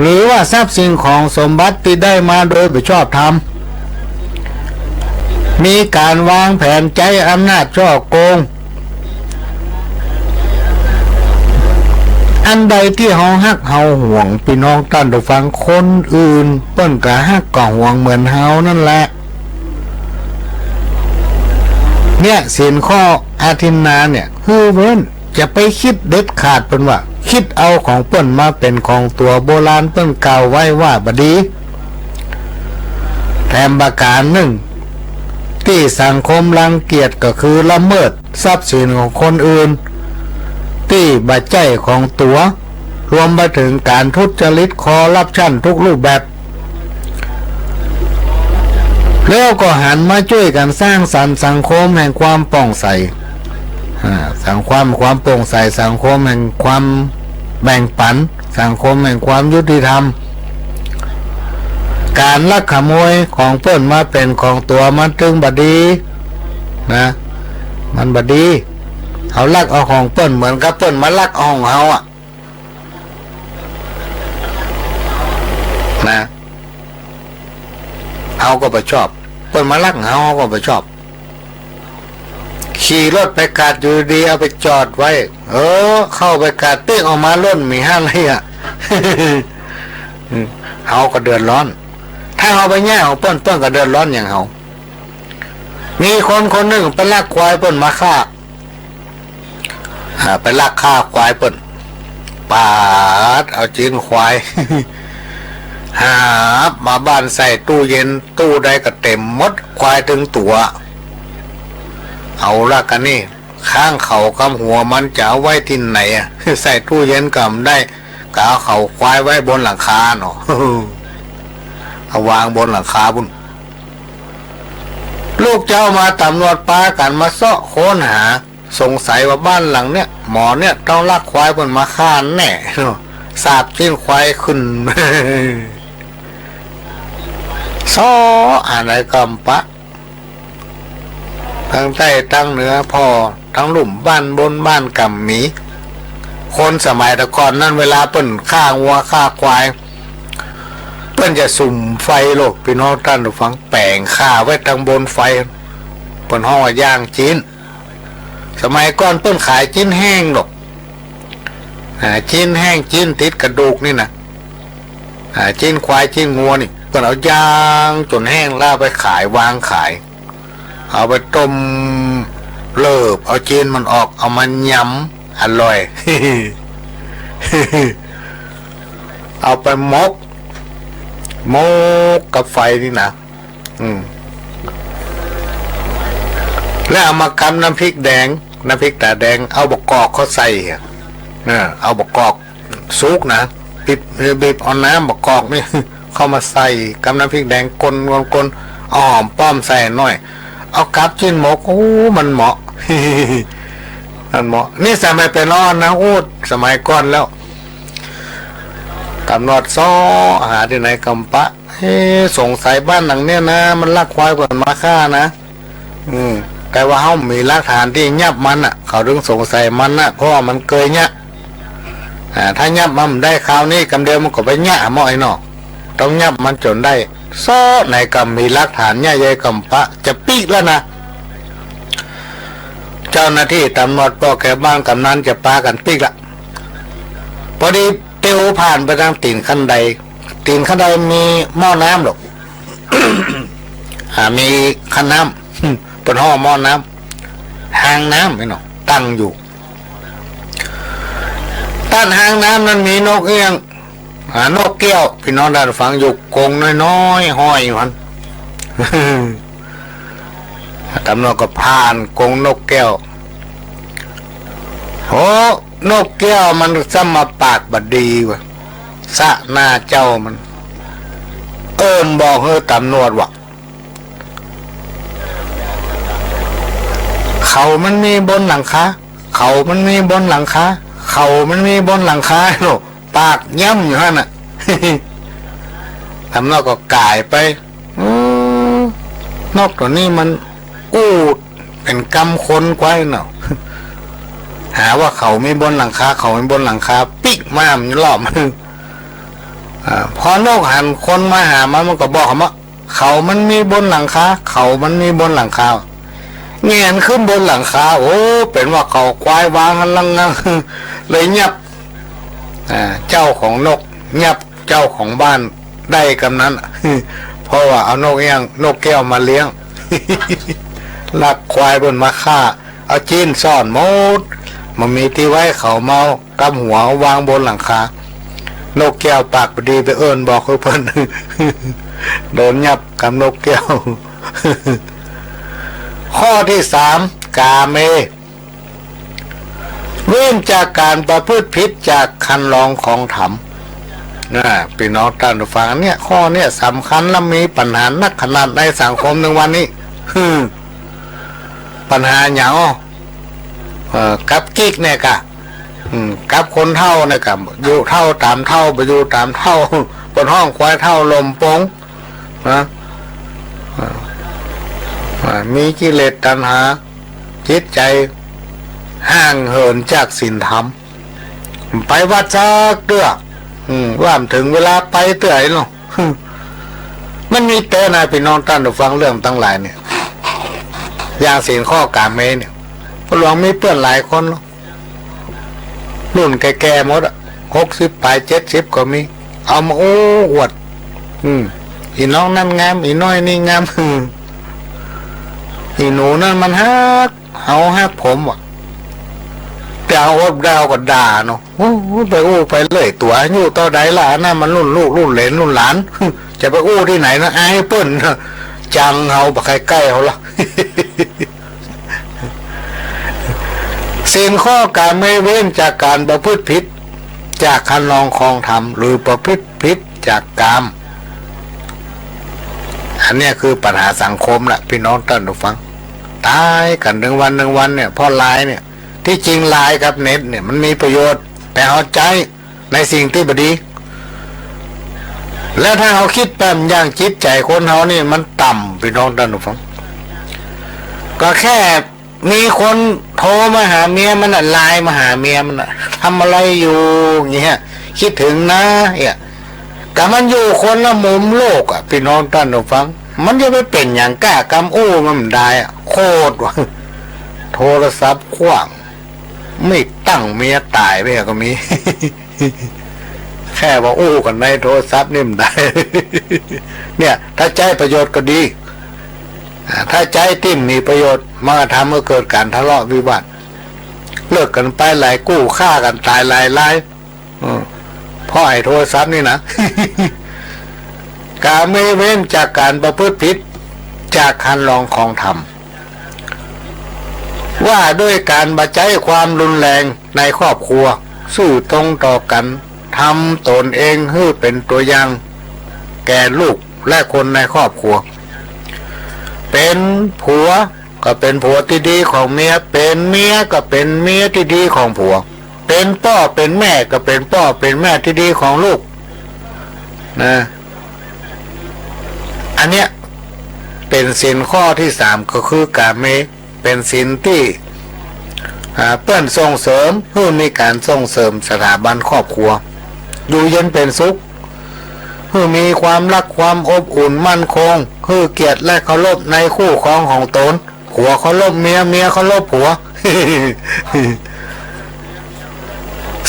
หรือว่าทรัพย์สิ่งของสมบัติที่ได้มาโดยไม่ชอบธรรมมีการวางแผนใจอำนาจช่อโกงอันใดที่เฮาฮักเฮาห่วงพี่น้องท่านผู้ฟังคนอื่นเปิ้นก็ฮักก็ห่วงเหมือนเฮานั่นแหละเนี่ยศีลข้ออาทินนาเนี่ยเว้นจะไปคิดเด็ดขาดเปิ้นว่าคิดเอาของเปิ้นมาเป็นของตัวโบราณเปิ้นกล่าวไว้ว่าบดีแถมประการหนึ่งที่สังคมรังเกียจก็คือละเมิดทรัพย์สินของคนอื่นที่บัจจัยของตัวรวมไปถึงการทุจริตคอร์รัปชันทุกรูปแบบ แล้วก็หันมาช่วยกันสร้างสรรค์สังคมแห่งความโปร่งใสสังความโปร่งใสสังคมแห่งความแบ่งปันสังคมแห่งความยุติธรรมการลักขโมยของเปิ้นมาเป็นของตัวมันตึงบดีนะมันบดีเขาลักเอาของเปิ้นเหมือนกับเปิ้นมาลักเอาของเขาอ่ะนะเขาก็ไปชอบเปิ้นมาลักเขาก็ไปชอบขี่รถไปกัดอยู่ดีเอาไปจอดไว้เข้าไปกัดเตี้ยออกมาล้นมีห้าอะไรอ่ะ เขาก็เดือดร้อนถ้าเขาไปแย่ของเปิ้นก็เดือดร้อนอย่างเขามีคนหนึ่งไปลักควายเปิ้นมาฆ่าไปลักฆ่าควายเปิ้นปาดเอาจีนควาย หามาบ้านใส่ตู้เย็นตู้ใดก็เต็มหมดควายถึงตัวเอาละกันนี่ข้างเขากำหัวมันจะเอาไว้ที่ไหนอ่ะ ใส่ตู้เย็นกำได้ก็เอาเขาควายไว้บนหลังคาเนาะ เอาวางบนหลังคาบุญลูกเจ้ามาตำรวจปากันมาเสาะโค้นหาสงสัยว่าบ้านหลังเนี้ยหมอเนี่ยต้องลักควายบนมาฆ่าแน่สาบชิ้นควายขึ้น ซ้ออะไรกำปะทั้งใต้ทั้งเหนือพ่อทั้งหลุมบ้านบนบ้านกำหมีคนสมัยตะก่อนนั่นเวลาเปิ้นฆ่าวัวฆ่าควายเปิ้นจะสุ่มไฟโลกพี่น้องท่านผู้ฟังแปลงฆ่าไว้ทางบนไฟเปิ้นห้องว่าย่างจีนสมัยก่อนเปิ้นขายจีนแห้งหรอกจีนแห้งจีนติดกระดูกนี่นะจีนควายจีนงัวนี่เปิ้นเอาย่างจนแห้งแล้วไปขายวางขายเอาไปต้มเลิบเอาจีนมันออกเอามันยำอร่อย เอาไปมกกับไฟนี่นะแล้วเอามากำน้ำพริกแดงน้ำพริกตาแดงเอาบกกอกเขาใส่เอาบกกอกซุกนะบีบเอาน้ำบกกอกนี่ เข้ามาใส่กำน้ำพริกแดงกลเอาหอมป้อมใส่หน่อยเอากับชิ้นหมกมันเหมาะ มันเหมาะนี่สมัยเป็นร้อนนะสมัยก่อนแล้วตำรวจซ้อหาที่ไหนกำปะสงสัยบ้านหลังเนี้ยนะมันลักควายก่อนมาฆ่านะแต่ว่าเขามีหลักฐานที่ยับมันอ่ะเขาถึงสงสัยมันนะเพราะมันเกยเนี่ยถ้ายับมันได้คราวนี้กำเดียวมันก็ไปเนี่ยหม้อไอ้นอต้องยับมันจนได้ซ้อในกำมีหลักฐานเนี่ยยายกำปะจะปีกแล้วนะเจ้าหน้าที่ตำรวจปอแกบ้านกำนันจะปากันปีกละพอดีเตียวผ่านไปทางตีนขั้นใดมีหม้อน้ำหรอก มีขันน้ำเป็นห่อหม้อน้ำหางน้ำไอ้หนอตั้งอยู่ต้านหางน้ำนั้นมีนกเอี้ยงนกแก้วพี่น้องได้ฟังอยู่กรงน้อยๆห้อยมัน ตำรวจก็ผ่านกรงนกแก้วนกแก้วมันซ้ำมาปากบดีวะสะหน้าเจ้ามันบอกเฮ้ตำรวจว่าเขามันมีบนหลังคาโน่ปากย่ำอยู่ฮะน่ะ ตำรวจก็กายไปนกตัวนี้มันเป็นกำคนไว้เนาะ หาว่าเขาไม่บนหลังคาปิ๊กมามันรอบพอนกหันคนมาหามันก็บอกว่าเขามันมีบนหลังคาเงียนขึ้นบนหลังคาเป็นว่าเขาควายวางกันลังเลยยับเจ้าของนกยับเจ้าของบ้านได้กำนั้น เพราะว่าเอานกแก้วมาเลี้ยง ลักควายบนมาฆ่าเอาจีนซ่อนหมดมันมีที่ไว้เขาเมากำหัววางบนหลังคานกแก้วปากพอดีไปบอกเพิ่น โดนยับกับนกแก้ว ข้อที่3กาเมเว้นจากการประพฤติผิดจากคันลองของธรรม นะพี่น้องท่านผู้ฟังเนี่ยข้อเนี่ยสำคัญและมีปัญหานักขนาดในสังคมในวันนี้ปัญหาอย่างกับกิ๊กเนี่ยกะกับคนเท่าเนี่ยกะอยู่เท่าตามเท่าไปอยู่ตามเท่าบนห้องควายเท่าลมปงนะมีกิเลสตัณหาจิตใจห่างเหินจากศีลธรรมไปวัดจักเตื้อว่าถึงเวลาไปเตื้อเนาะมันมีแต่นายพี่น้องท่านผู้ฟังเรื่องตั้งหลายเนี่ยอย่างศีลข้อกาเมเนี่ยพระหลวงมีเพื่อนหลายคนรุ่นแก่ๆหมด60 ปลาย 70ก็มีเอามาโอ้อวดอีน้องนั่นงามอีน้อยนี่งามอีหนูนั่นมันฮักผมว่ะแต่เอาอดดาวก็ด่าเนาะไปไปเลยตัวอายุต่อใดล่ะนั่นมันรุ่นลูกรุ่นเหลนรุ่นหลานจะไปที่ไหนนะอายเปิ้นจังเฮาบ่ใครใกล้เฮาละศีลข้อการไม่เว้นจากการประพฤติผิดจากคันลองคองธรรมหรือประพฤติผิดจากกามอันนี้คือปัญหาสังคมละพี่น้องท่านผู้ฟังตายกันหนึ่งวันเนี่ยเพราะไลน์เนี่ยที่จริงไลน์กับเน็ตเนี่ยมันมีประโยชน์แต่เอาใจในสิ่งที่บดี แล้วถ้าเขาคิดแป๊มย่างจิตใจคนเขานี่มันต่ำพี่น้องท่านผู้ฟังก็แค่มีคนโทรมาหาเมียมันไลน์มาหาเมียมันทำอะไรอยู่อย่างเงี้ยคิดถึงนะเนี่ยแต่มันอยู่คนละมุมโลกอ่ะพี่น้องท่านผู้ฟังมันจะไปเป็นอย่างกล้ากำอู้มันได้อ่ะโคตรว่ะโทรศัพท์ขว้างไม่ตั้งเมียตายไปก็มี แค่ว่าอู้กันในโทรศัพท์นี่มันได้ เนี่ยถ้าใจประโยชน์ก็ดีถ้าใจติ้มมีประโยชน์มาทำให้เกิดการทะเลาะวิวาทเลิกกันไปหลายกู้ฆ่ากันตายหลายเพราะไอ้โทรศัพท์นี่นะ การไม่เว้นจากการประพฤติผิดจากคันลองของธรรมว่าด้วยการบัใจความรุนแรงในครอบครัวสู้ตรงต่อกันทำตนเองให้เป็นตัวอย่างแก่ลูกและคนในครอบครัวเป็นผัวก็เป็นผัวที่ดีของเมียเป็นเมียก็เป็นเมียที่ดีของผัวเป็นพ่อเป็นแม่ก็เป็นพ่อเป็นแม่ที่ดีของลูกนะอันเนี้ยเป็นศีลข้อที่3ก็คือการเมเป็นศีลที่เพื่อนส่งเสริมเพื่อมีการส่งเสริมสถาบันครอบครัวอยู่เย็นเป็นสุขเพื่อมีความรักความอบอุ่นมั่นคงเพื่อเกียรติและเคารพในคู่ครองของตนผัวเคารพเมียเมียเคารพผัว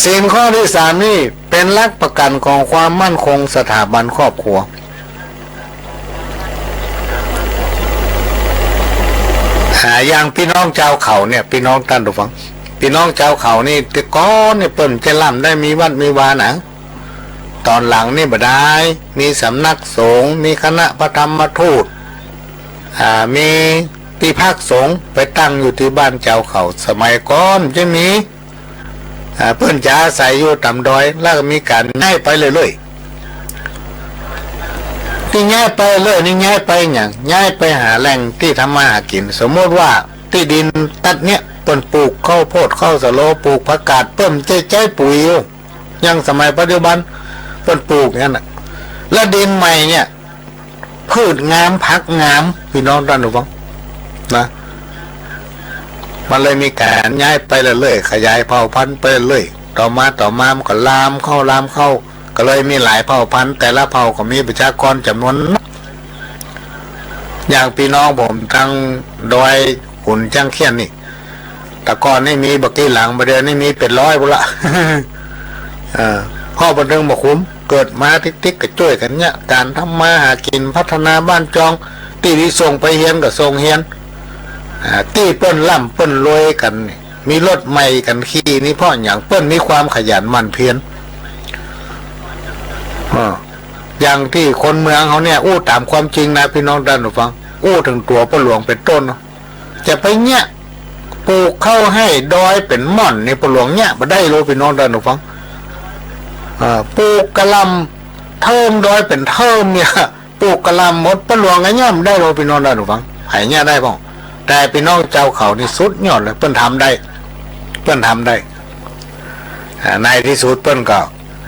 ศีลข้อที่3นี่เป็นหลักประกันของความมั่นคงสถาบันครอบครัวอย่างพี่น้องชาวเขาเนี่ยพี่น้องท่านผู้ฟังพี่น้องชาวเขานี่แต่ก่อนเนี่ยเปิ่นจะล่ำได้มีวัดมีวาหนังตอนหลังนี่บ่ได้มีสำนักสงฆ์มีคณะพระธรรมทูตมีที่พักสงฆ์ไปตั้งอยู่ที่บ้านเจ้าเขาสมัยก่อนจะมีเพื่อนจะอาศัยอยู่ต่ำดอยแล้วก็มีการย้ายไปเรื่อยๆที่ย้ายไปเลยนี่ย้ายไปอย่างย้ายไปหาแหล่งที่ทำมาหากินสมมติว่าที่ดินตัดเนี้ยเปิ้นปลูกข้าวโพดข้าวสะโลปลูกผักกาดเพิ่มใจปุ๋ยอยู่ยังสมัยปัจจุบันเปิ้นปลูกงั้นน่ะแล้วดินใหม่เนี่ยพืชงามผักงามพี่น้องท่านผู้ฟังนะมันเลยมีการย้ายไปเรื่อยๆขยายเผ่าพันธุ์ไปเรื่อยต่อมามันก็ลามเข้าก็เลยมีหลายเผ่าพันธุ์แต่ละเผ่าก็มีประชากรจำนวนอย่างพี่น้องผมทางดอยขุนจังเขียนนี่แต่ก่อนนี่มีบักกี้หลังประเดี๋ยวนี่มีเป็นร้อยบุละพ่อบันเทิงบอกคุ้มเกิดมาติ๊กๆก็ช่วยกันเนี่ยการทำมาหากินพัฒนาบ้านจองที่ที่ส่งไปเฮียนก็ส่งเฮียนที่เปิ้นล่ำเปิ้นรวยกันมีรถใหม่กันขี่นี่เพราะอย่างเปิ้นมีความขยันหมั่นเพียรอย่างที่คนเมืองเขาเนี่ยอู้ตามความจริงนะพี่น้องท่านผู้ฟังอู้ถึงตัวพ่อหลวงเป็นต้นจะไปเนี่ยปลูกเข้าให้ดอยเป็นม่อนในพ่อหลวงเนี่ยมาได้รู้พี่น้องท่านผู้ฟังปลูกกะหล่ำ เทิมดอยเป็นเทิมเนี่ยปลูกกะหล่ำหมดปะหลวงไงย่ำได้โรพี่น้องได้หรือฟังหายเนี่ยได้ป่ะแต่พี่น้องเจ้าเขานี่สุดยอดเลยเปิ้นทำได้เปิ้นทำได้ในที่สุดเปิ้นก็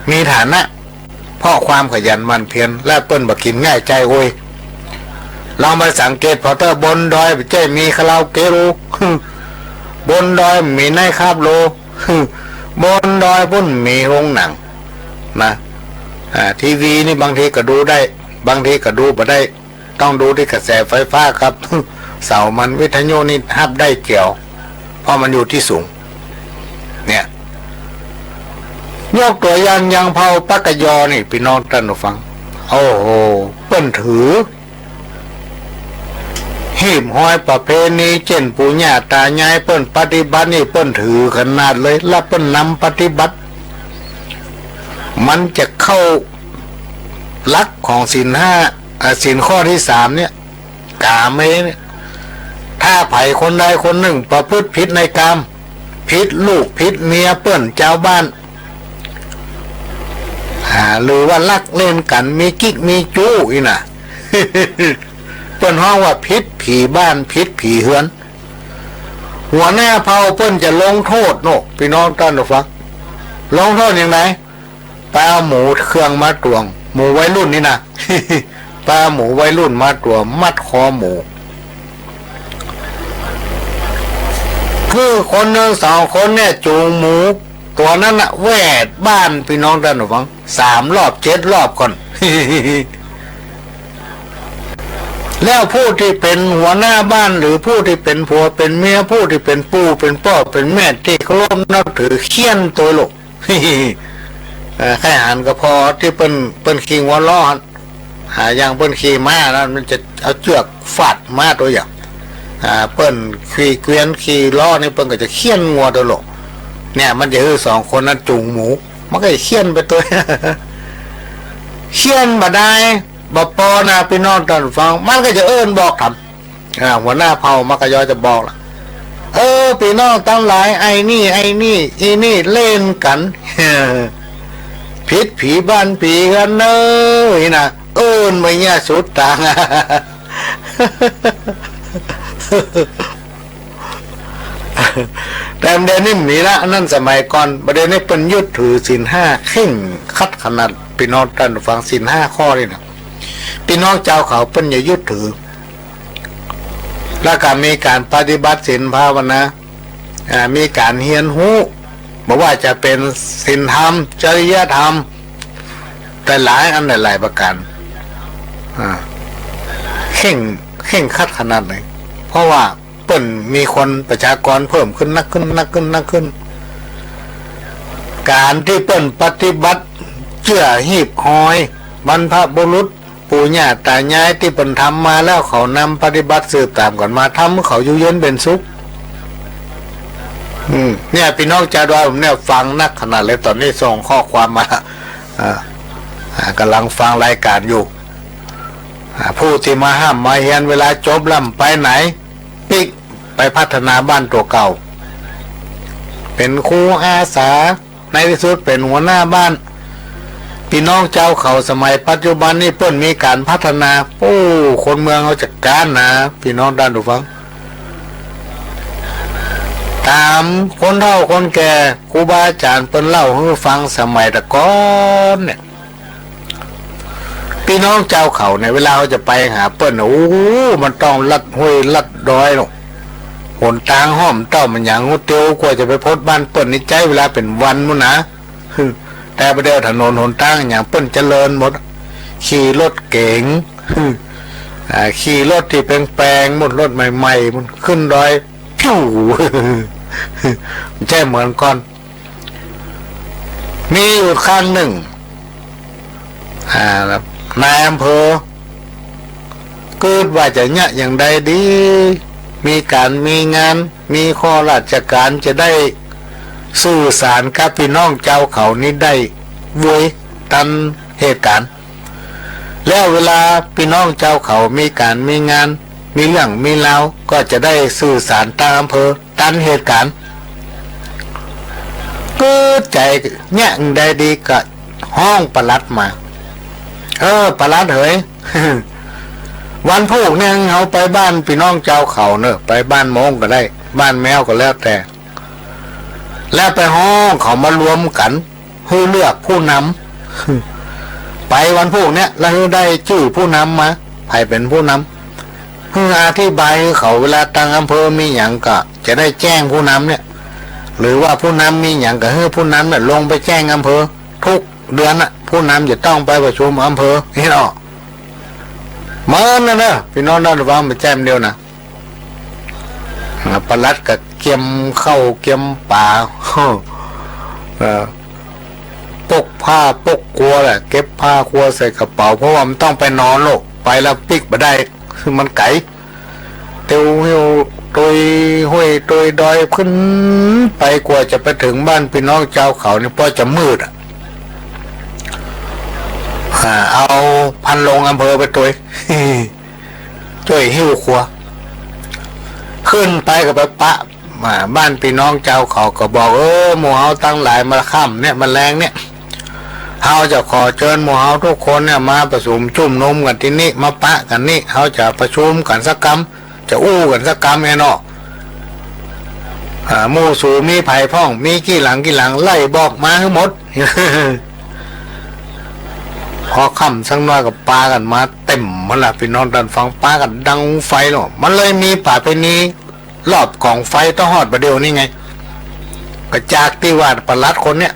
มีฐานะเพราะความขยันหมั่นเพียรและเปิ้นบักกินง่ายใจโอ้ยลองมาสังเกตพอเตอร์บนดอยเจ้มีคาราโอเกะรูบนดอยมีไนท์คลับโลบนดอยพุ่นมีโรงหนังนะทีวีนี่บางทีก็ดูได้บางทีก็ดูบ่ได้ต้องดูที่กระแสไฟฟ้าครับ เสามันวิทยุนี่ฮับได้เกี่ยวเพราะมันอยู่ที่สูงเนี่ยยกตัวอย่างยังเผาปักกะยอนี่พี่น้องท่านผู้ฟังโอ้โหเปิ้นถือหีบห้อยประเพณีเช่นปู่ย่าตายายเปิ้นปฏิบัตินี่เปิ้นถือขนาดเลยแล้วเปิ้นนำปฏิบัติมันจะเข้าหลักของศีลห้าศีลข้อที่3เนี่ยกาเมเนี่ยถ้าไผคนใดคนหนึ่งประพฤติผิดในกามผิดลูกผิดเมียเปิ้นเจ้าบ้านหรือว่าลักเล่นกันมีกิ๊กมีจู้อีน่ะ เปิ้นฮ้องว่าผิดผีบ้านผิดผีเฮือนหัวหน้าเผ่าเปิ้นจะลงโทษโนพี่น้องท่านผู้ฟังลงโทษอย่างไรไปเอาหมูเครื่องมาตวงหมูวัยรุ่นนี่นะ ปลาหมูวัยรุ่นมาตัวมัดคอหมูคือคนหนึ่ง2 คนเนี่ยจูงหมูตัวนั้นน่ะแวดบ้านพี่น้องท่านผู้ฟัง3 รอบ 7 รอบก่อน แล้วผู้ที่เป็นหัวหน้าบ้านหรือผู้ที่เป็นผัวเป็นเมียผู้ที่เป็นปู่เป็นพ่อเป็นแม่ที่เคารพนับถือเขี้ยนตัวลูก แค่หันก็พอที่เปิ้นขี่หัวล้ออย่างเปิ้นขี่ม้าแล้วมันจะเอาเชือกฟาดม้าตัวอย่างเปิ้นขี่เกวียนขี่ล้อนี่เปิ้นก็จะเคี่ยนงัวตัวโลกเนี่ยมันจะคือ2 คนนั้นจูงหมูมันก็จะเคี่ยนไปตัว เคี่ยนบ่ได้บ่ปอนะพี่น้องท่านฟังมันก็จะเอิ้นบอกทำหัวหน้าเผ่ามันก็ย่อจะบอกล่ะพี่น้องทั้งหลายไอ้นี่อีนี่เล่นกัน ผิดผีบ้านผีกันเนยนะเอิ้นไม่เนี่ยสุดต่าง แต่ประเด็นนี้มีละนั่นสมัยก่อนประเด็นนี้เป็นยึดถือศีล5เข้งคัดขนาดพี่น้องท่านฟังศีล5ข้อนี่นะพี่น้องเจ้าเขาเป็นอย่ายึดถือแล้วก็มีการปฏิบัติศีลภาวนามีการเรียนรู้บอกว่าจะเป็นศีลธรรมจริยธรรมแต่หลายอันหลายประการเข่งคัดขนาดไหนเพราะว่าเปิ่นมีคนประชากรเพิ่มขึ้นนักขึ้นการที่เปิ่นปฏิบัติเชื่อหีบหอยบรรพบุรุษปู่ย่าตายายที่เปิ่นทำมาแล้วเขานำปฏิบัติสืบตามกันมาทำเขาอยู่เย็นเป็นสุขเนี่ยพี่น้องชาวดอยผมเนี่ยฟังนักขนาดเลยตอนนี้ส่งข้อความมากำลังฟังรายการอยู่ผู้ที่มาห้ามมาเฮียนเวลาจบลำไปไหนปิกไปพัฒนาบ้านตัวเก่าเป็นครูอาสาในที่สุดเป็นหัวหน้าบ้านพี่น้องเจ้าเขาสมัยปัจจุบันนี่เพิ่นมีการพัฒนาคนเมืองเขาจัดการนะพี่น้องด้านดูฟังตามคนเฒ่าคนแก่ครูบาอาจารย์เพิ่นเล่าให้ฟังสมัยตะก่อนเนี่ยพี่น้องเจ้าเขาในเวลาเขาจะไปหาเปิ้นมันต้องลัดห้วยลัดดอยหรอกหนทางห้อมเต้ามันอย่างงูเตียวกว่าจะไปพบบ้านเปิ้นนี่ใจเวลาเป็นวันมุ่นนะแต่ประเดี๋ยวถนนหนทางอย่างเปิ้นเจริญหมดขี่รถเก๋งขี่รถที่แปลงๆหมดรถใหม่ๆมันขึ้นดอยพิ้ว ใช่เหมือนก่อนมีอยู่ครั้งหนึ่งนายอำเภอเกิดว่าจะเนี่ยอย่างใดดีมีการมีงานมีข้อราชการจะได้สื่อสารกับพี่น้องเจ้าเขานี้ได้เว้ยตันเหตุการณ์แล้วเวลาพี่น้องเจ้าเขามีการมีงานมีเรื่องมีราวก็จะได้สื่อสารตามอำเภอตันเหตุการณ์เกิดใจเนี่ยอย่างใดดีก็ห้องปลัดมา ประหลัดเหย วันพุกเนี่ยเขาไปบ้านพี่น้องเจ้าเขาเนอะไปบ้านโมงก็ได้ บ้านแมวก็แล้วแต่ แล้วไปห้องเขามารวมกันให้เลือกผู้นำ ไปวันพุกเนี่ยแล้วได้ชื่อผู้นำมาใครเป็นผู้นำเพื่ออธิบายเขาเวลาตั้งอำเภอมีอย่างก็จะได้แจ้งผู้นำเนี่ย หรือว่าผู้นำมีอย่างก็ให้ผู้นำเนี่ยลงไปแจ้งอำเภอทุกเดือนน่ะผู้นำจะต้องไปประชุมอำเภอนี่เนาะเมื่อนั่นนะพี่น้องนั่นว่ามาแจ้งเดียวนะปลัดกับเกี่ยมเข้าเกี่ยมป่าปกผ้าปกครัวแหละเก็บผ้าครัวใส่กระเป๋าเพราะว่ามันต้องไปนอนโลกไปแล้วปิกมาได้คือมันไก่เตียวเหี่ยวตัวห้วยตัวดอยขึ้นไปกว่าจะไปถึงบ้านพี่น้องเจ้าเขานี่พอจะมืดเอาพันลงอำเภอไปตัวช่วยหิ้วครัวขึ้นไปกับไปปะบ้านพี่น้องเจ้าเขาก็บอกหมู่เฮาตั้งหลายมาค่ำเนี่ยมันแรงเนี่ยเฮาจะขอเชิญหมู่เฮาทุกคนเนี่ยมาประชุมจุ่มนมกันที่นี่มาปะกันนี่เฮาจะประชุมกันสักกรรมจะอู้กันสักกรรมไอ้เนาะหมู่สูมีไผ่พ่องมีกี่หลังไล่บอกมาทั้งหมด พอค่ำสักน้อยกับปลากันมาเต็มมันละพี่น้องดันฟังปลากันดังไฟเนาะมันเลยมีป่าไปนี้รอบกองไฟต้องหอดประเดี๋ยวนี่ไงกระจากที่ว่าปลัดคนเนี้ย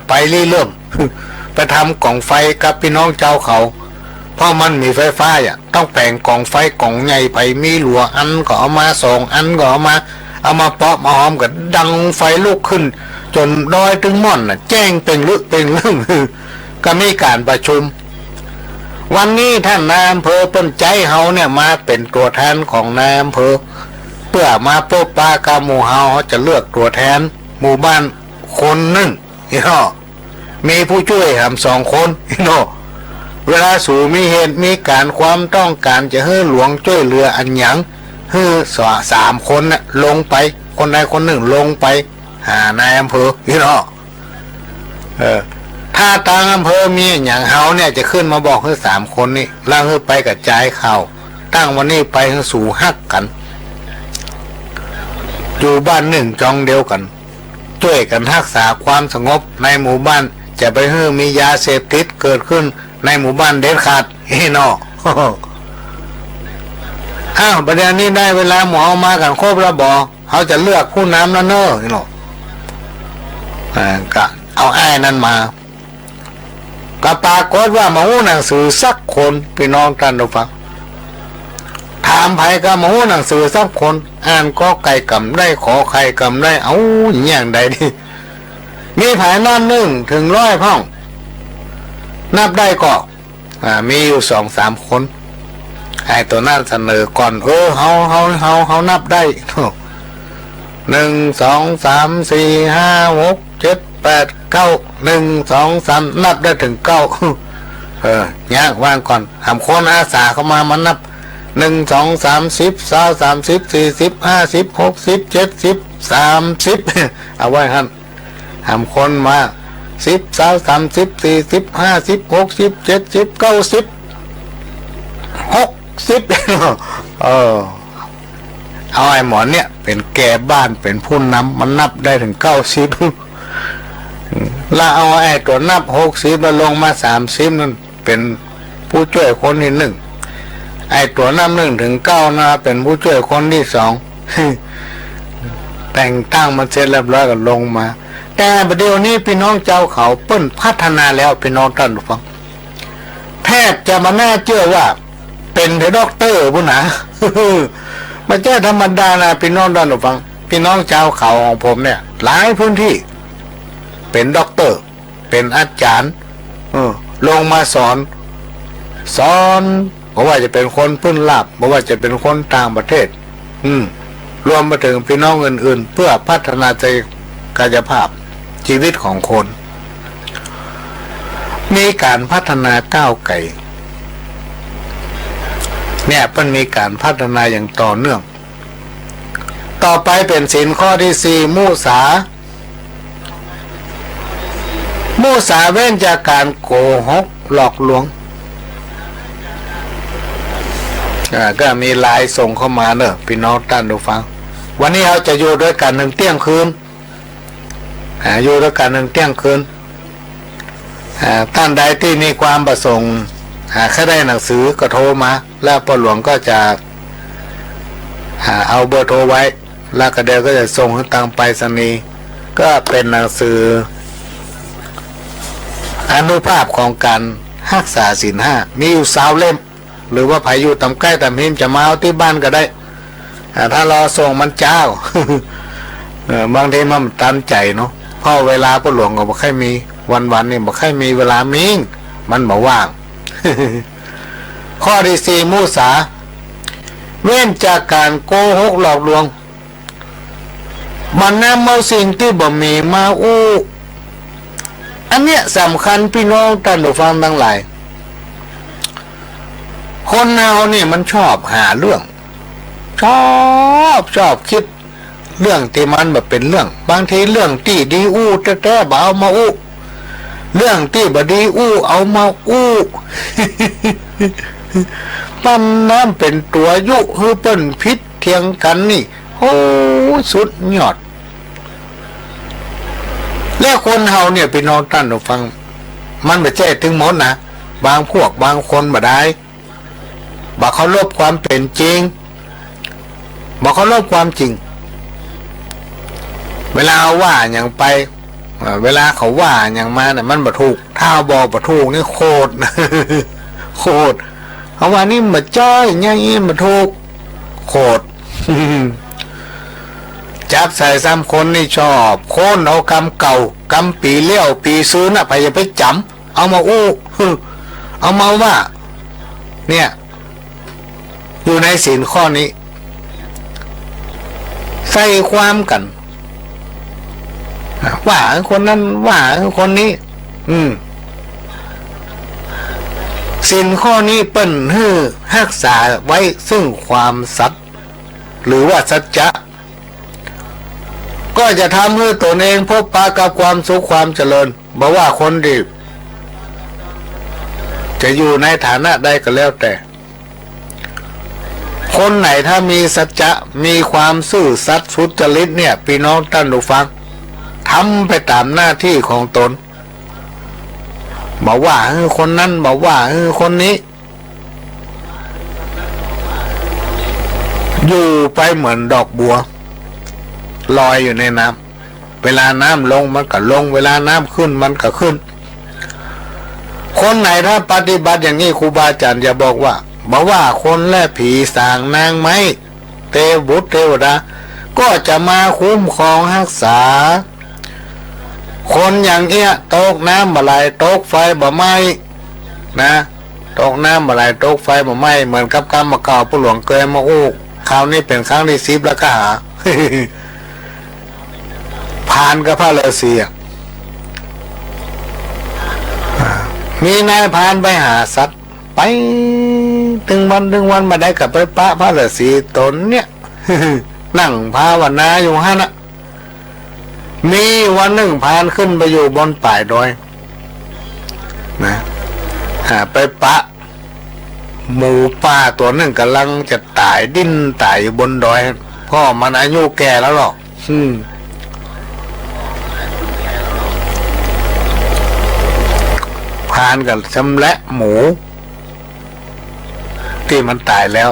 ไปเรื่อยๆ ไปทำกองไฟกับพี่น้องเจ้าเขาเพราะมันมีไฟฟ้าอ่ะต้องแปลงกองไฟกองใหญ่ไปมีหลัวอันก็เอามา2 อันก็เอามาเปาะมาหอมกันดังไฟลุกขึ้นจนดอยถึงม่อนน่ะแจ้งเป็นเรื่อง ก็มีการประชุมวันนี้ท่านนายอำเภอเปิ้นใจเฮาเนี่ยมาเป็นตัวแทนของนายอำเภอเพื่อมาพบปะกับหมู่เฮาจะเลือกตัวแทนหมู่บ้านคนหนึ่งเนาะมีผู้ช่วย2 คนเนาะเวลาสู่มีเหตุมีการความต้องการจะให้หลวงช่วยเรืออันหยังให้3 คนน่ะลงไปคนใดคนหนึ่งลงไปหานายอำเภอเนาะถ้าทางอำเภอมีอย่างเฮาเนี่ยจะขึ้นมาบอกให้3 คนนี่แล้วให้ไปกระจายข่าวตั้งวันนี้ไปให้สู่ฮักกันอยู่บ้านหนึ่งจองเดียวกันช่วยกันรักษาความสงบในหมู่บ้านจะไปให้มียาเสพติดเกิดขึ้นในหมู่บ้านเด็ดขาดเนาะ ประเดี๋ยวนี้ได้เวลาหมอมากันครบแล้วบอกเขาจะเลือกผู้นำแล้วเนาะก็เอาไอ้นั่นมาก็ปรากฏว่ามาหูหนังสือสักคนพี่น้องท่านผู้ฟังถามไผก็มาหูหนังสือสักคนอ่านก็ไก่กำได้ขอไข่กำได้เอาอย่างใดดิมีไผนับ1 ถึง 100ห้องนับได้ก็มีอยู่2-3 คนไอ้ตัวนั้นเสนอก่อนเขานับได้1 2 3 4 5 6 7 8 9 1 2 3นับได้ถึง9ยากว่างก่อนคนอาสาเข้ามามันนับ1 2 3 10 20 30 40 50 60 70 30เอาไว้ฮั่นคนมา10 20 30 40 50 60 70 90 60เอาไอ้หมอนเนี่ยเป็นแก่บ้านเป็นผู้นำมันนับได้ถึง90แล้วเอาไอ้ตัวนับ60แล้วลงมา30นั่นเป็นผู้ช่วยคนที่1ไอ้ตัวนับ1 ถึง 9นะเป็นผู้ช่วยคนที่2แต่งตั้งมันเสร็จเรียบร้อยก็ลงมาแต่ประเดี๋ยวนี้พี่น้องเจ้าเขาเปิ้นพัฒนาแล้วพี่น้องท่านผู้ฟังแทบจะมาน่าเชื่อว่าเป็นด็อกเตอร์ผู้หนา ไม่ใช่ธรรมดานะพี่น้องท่านผู้ฟังพี่น้องชาวเขาของผมเนี่ยหลายพื้นที่เป็นด็อกเตอร์เป็นอาจารย์ลงมาสอนเพราะว่าจะเป็นคนพื้นราบเพราะว่าจะเป็นคนต่างประเทศรวมมาถึงพี่น้องอื่นๆเพื่อพัฒนากายภาพชีวิตของคนมีการพัฒนาก้าวไกลเนี่ยมันมีการพัฒนาอย่างต่อเนื่องต่อไปเป็นศีลข้อที่4มุสาเว้นจากการโกหกหลอกลวง ก็มีไลน์ส่งเข้ามาเนอะพี่น้องท่านผู้ฟังวันนี้เราจะอยู่ด้วยกัน1 เที่ยงคืนอยู่ด้วยกัน1 เที่ยงคืนท่านใดที่มีความประสงค์แค่ได้หนังสือก็โทรมาแล้วพ่อหลวงก็จะเอาเบอร์โทรไว้แล้วก็เดี๋ยวก็จะส่งทางไปรษณีย์ก็เป็นหนังสืออนุภาพของการรักษาศีล 5มีอยู่20 เล่มหรือว่าใครอยู่ตำใกล้ตำหิมจะมาเอาที่บ้านก็ได้ถ้ารอส่งมันเจ้า บางทีมันตันใจเนาะเพราะเวลาพ่อหลวงก็บ่ค่อยมีวันๆนี่บ่ค่อยมีเวลามิ่งมันบ่ว่าง ข้อที่ 4 มุสาเว้นจากการโกหกหลอกลวงมันนำเอาสิ่งที่บ่มีมาอู้อันเนี้ยสำคัญพี่น้องท่านผู้ฟังทั้งหลายคนเรานี่มันชอบหาเรื่องชอบคิดเรื่องที่มันแบบเป็นเรื่องบางทีเรื่องที่ดีอู้แต่บ่เอามาอู้เรื่องที่บ่ดีอู้เอามาอู้ ปั้นน้ำเป็นตัวยุคือเปิ้นพิษเทียงกันนี่โอ้สุดยอดแล้วคนเฮาเนี่ยพี่น้องท่านผู้ฟังมันไม่ใช่ถึงหมดนะบางพวกบางคนบ่ได้บ่เคารพความเป็นจริงบ่เคารพความจริงเวลาว่าอย่างไปเวลาเขาว่าอย่างมาเนี่ยมันบ่ถูกถ้าบอกบ่ถูกนี่โคตร โคตรเอาว่านี่มาจ้อยอย่างนี้มาถูกโคตร จับใส่ซ้ำคนนี่ชอบโค่นเอากำเก่ากำปีเลี้ยวปีซื้อน่ะไปอย่าไปจำเอามาอู้ เอามาว่าเนี่ยอยู่ในศีลข้อนี้ใส่ความกันว่าคนนั้นว่าคนนี้ศีลข้อนี้เปิ้นให้รักษาไว้ซึ่งความสัตย์หรือว่าสัจจะก็จะทำให้ตนเองพบปะกับความสุขความเจริญบอกว่าคนดีจะอยู่ในฐานะใดก็แล้วแต่คนไหนถ้ามีสัจจะมีความซื่อสัตย์สุจริตเนี่ยพี่น้องท่านผู้ฟังทำไปตามหน้าที่ของตนบอกว่าคนนั้นบอกว่าคนนี้อยู่ไปเหมือนดอกบัวลอยอยู่ในน้ำเวลาน้ำลงมันก็ลงเวลาน้ำขึ้นมันก็ขึ้นคนไหนถ้าปฏิบัติอย่างนี้ครูบาอาจารย์จะบอกว่าคนและผีสางนางไม้เทวบุตรเทวดาก็จะมาคุ้มครองรักษาคนอย่างเงี้ยตกน้ำบ่ไหลตกไฟบ่ไหม้นะตกน้ำบ่ไหลตกไฟบ่ไหม้เหมือนกับกรรมเก่าผู้หลวงเคยมาอู้คราวนี้เป็นครั้งที่10แล้วก็หา ผ่านกับพระฤาษีมีนายพานไปหาสัตว์ไปถึงวันมาได้กับไปปะพระฤาษีตนเนี่ย นั่งภาวนาอยู่ฮะนะมีวันหนึ่งพานขึ้นไปอยู่บนป่ายดอยนะไปปะหมูป่าตัวหนึ่งกำลังจะตายดิ้นตายอยู่บนดอยพ่อมันอายุแก่แล้วหรอกพานกับชำแหละหมูที่มันตายแล้ว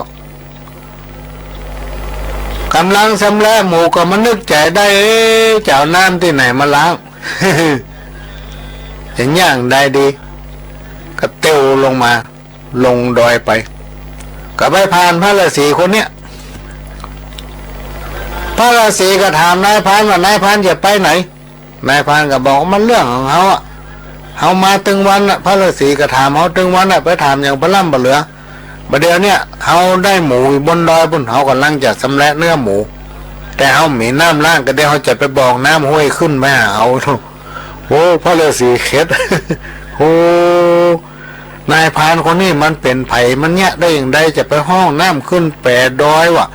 กำลังชำแหละหมูก็มันนึกใจได้จะเอาน้ำที่ไหนมาล้าง อย่างย่างได้ดีก็เตียวลงมาลงดอยไปก็ไปพานพระฤาษีคนเนี้ยพระฤาษีก็ถามนายพานว่านายพานจะไปไหนนายพานก็บอกมันเรื่องของเขาอะเขามาถึงวันพระฤาษีก็ถามเขาถึงวันไปถามอย่างพระล่ำบ่เหลือบัดเดี๋ยวเนี่ยเขาได้หมูบนดอยบนเขากำลังจะสำแระเนื้อหมูแต่เขาหมีน้ำล่างก็ได้เขาจะไปบอกน้ำห้วยขึ้นไปหาเขาโอ้พระฤาษีเข็ด โอ้นายพานคนนี้มันเป็นไผ่มันเนี่ยได้อย่างใดจะไปห้องน้ำขึ้นแปดดอยวะ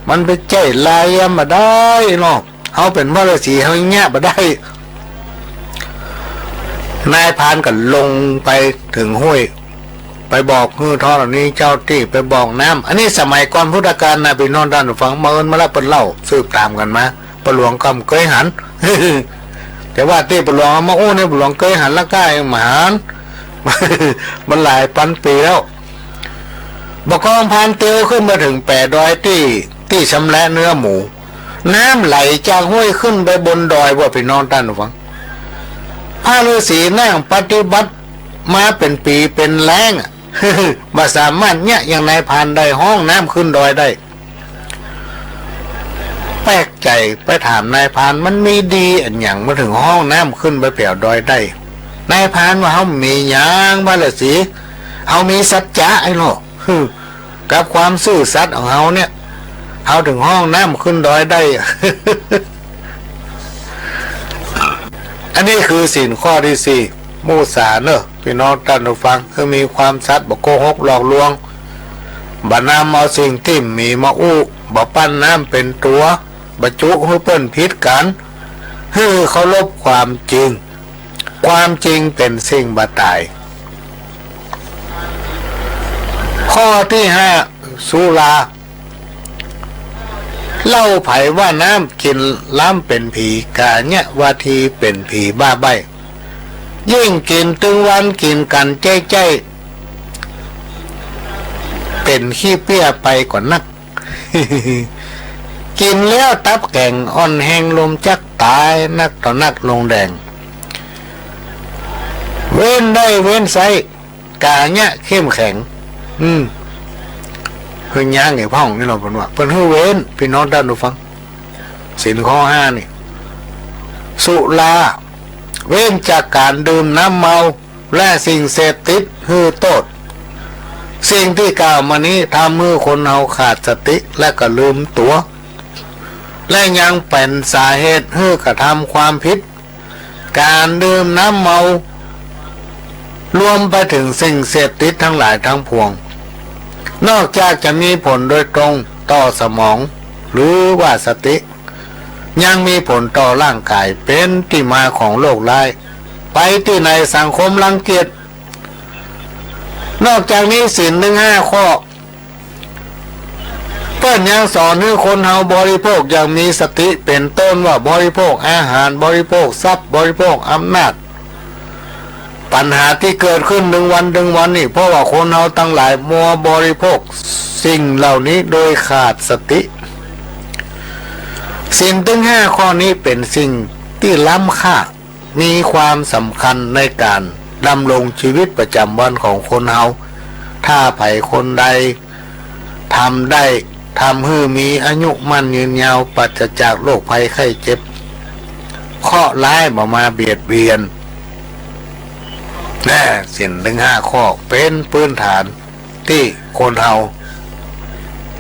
มันไปใจลายมาได้เนาะเขาเป็นพระฤาษีเขาเนี่ยมาได้นายพานก็ลงไปถึงห้วย ไปบอกธรณีเจ้าที่ไปบอกน้ำอันนี้สมัยก่อนพุทธกาลนะพี่น้องท่านผู้ฟังมาเอิ้นมาแล้วเปิ้นเล่าสืบตามกันมาปะหลวงก็เคยหัน แต่ว่าที่ปะหลวงมาโอ้เนี่ยปะหลวงเคยหันละก้ายมหัน มันหลายพันปีแล้วบกองพานเตียวขึ้นมาถึง800ที่ชำระเนื้อหมูน้ำไหลจากห้วยขึ้นไปบนดอยว่าพี่น้องท่านผู้ฟังพระฤาษีนั่งปฏิบัติมาเป็นปีเป็นแรงมาสามารถเนี่ยอย่างนายพานได้ห้องน้ำขึ้นดอยได้แปลกใจไปถามนายพานมันมีดีอันอย่างมาถึงห้องน้ำขึ้นไปแผ่วดอยได้นายพานว่าเขามีอย่างพระฤาษีเขามีสัจจะไอ้โลกกับความซื่อสัตย์ของเขาเนี่ยเขาถึงห้องน้ำขึ้นดอยได้ อันนี้คือศีลข้อที่ 4มุสาเนอะพี่น้องท่านผู้ฟังคือมีความสัตย์บ่โกหกหลอกลวงบ่นำเอาสิ่งที่มีมาอู้บ่ปั้นน้ำเป็นตัวบ่จุให้เปิ้นผิดกันให้เคารพความจริงความจริงเป็นสิ่งบ่ตายข้อที่ 5สุราเล่าไผว่าน้ำกินล้ำเป็นผีกาเนี่ยวาทีเป็นผีบ้าใบยิ่งกินตึงวันกินกันใจเป็นขี้เปี้ยไปกว่านัก กินแล้วตับแก่งอ่อนแห้งลมจักตายนักต่อนักลงแดงเว้นได้เว้นไซกาเนี่ยเข้มแข็งเพิ่งย่างไอ้พ่องนี่เราเป็นว่าเพิ่นให้เว้นพี่น้องท่านผู้ฟังศีลข้อ 5นี่สุราเว้นจากการดื่มน้ำเมาและสิ่งเสพติดฮือโทษสิ่งที่กล่าวมานี้ทำให้คนเอาขาดสติและก็ลืมตัวและยังเป็นสาเหตุให้กระทำความผิดการดื่มน้ำเมารวมไปถึงสิ่งเสพติดทั้งหลายทั้งปวงนอกจากจะมีผลโดยตรงต่อสมองหรือว่าสติยังมีผลต่อร่างกายเป็นที่มาของโรคร้ายไปที่ในสังคมรังเกียจนอกจากนี้ศีล5 ข้อเปิ้นยังสอนให้คนเฮาบริโภคอย่างมีสติเป็นต้นว่าบริโภคอาหารบริโภคทรัพย์บริโภคอำนาจปัญหาที่เกิดขึ้นวันนี่เพราะว่าคนเฮาตั้งหลายมัวบริโภคสิ่งเหล่านี้โดยขาดสติศีล5 ข้อนี้เป็นสิ่งที่ล้ำค่ามีความสำคัญในการดำรงชีวิตประจำวันของคนเฮาถ้าไผคนใดทำได้ทำให้มีอายุมั่นยืนยาวปราศจากโรคภัยไข้เจ็บเคราะห์ร้ายมาเบียดเบียนศีล5 ข้อเป็นพื้นฐานที่คนเฮา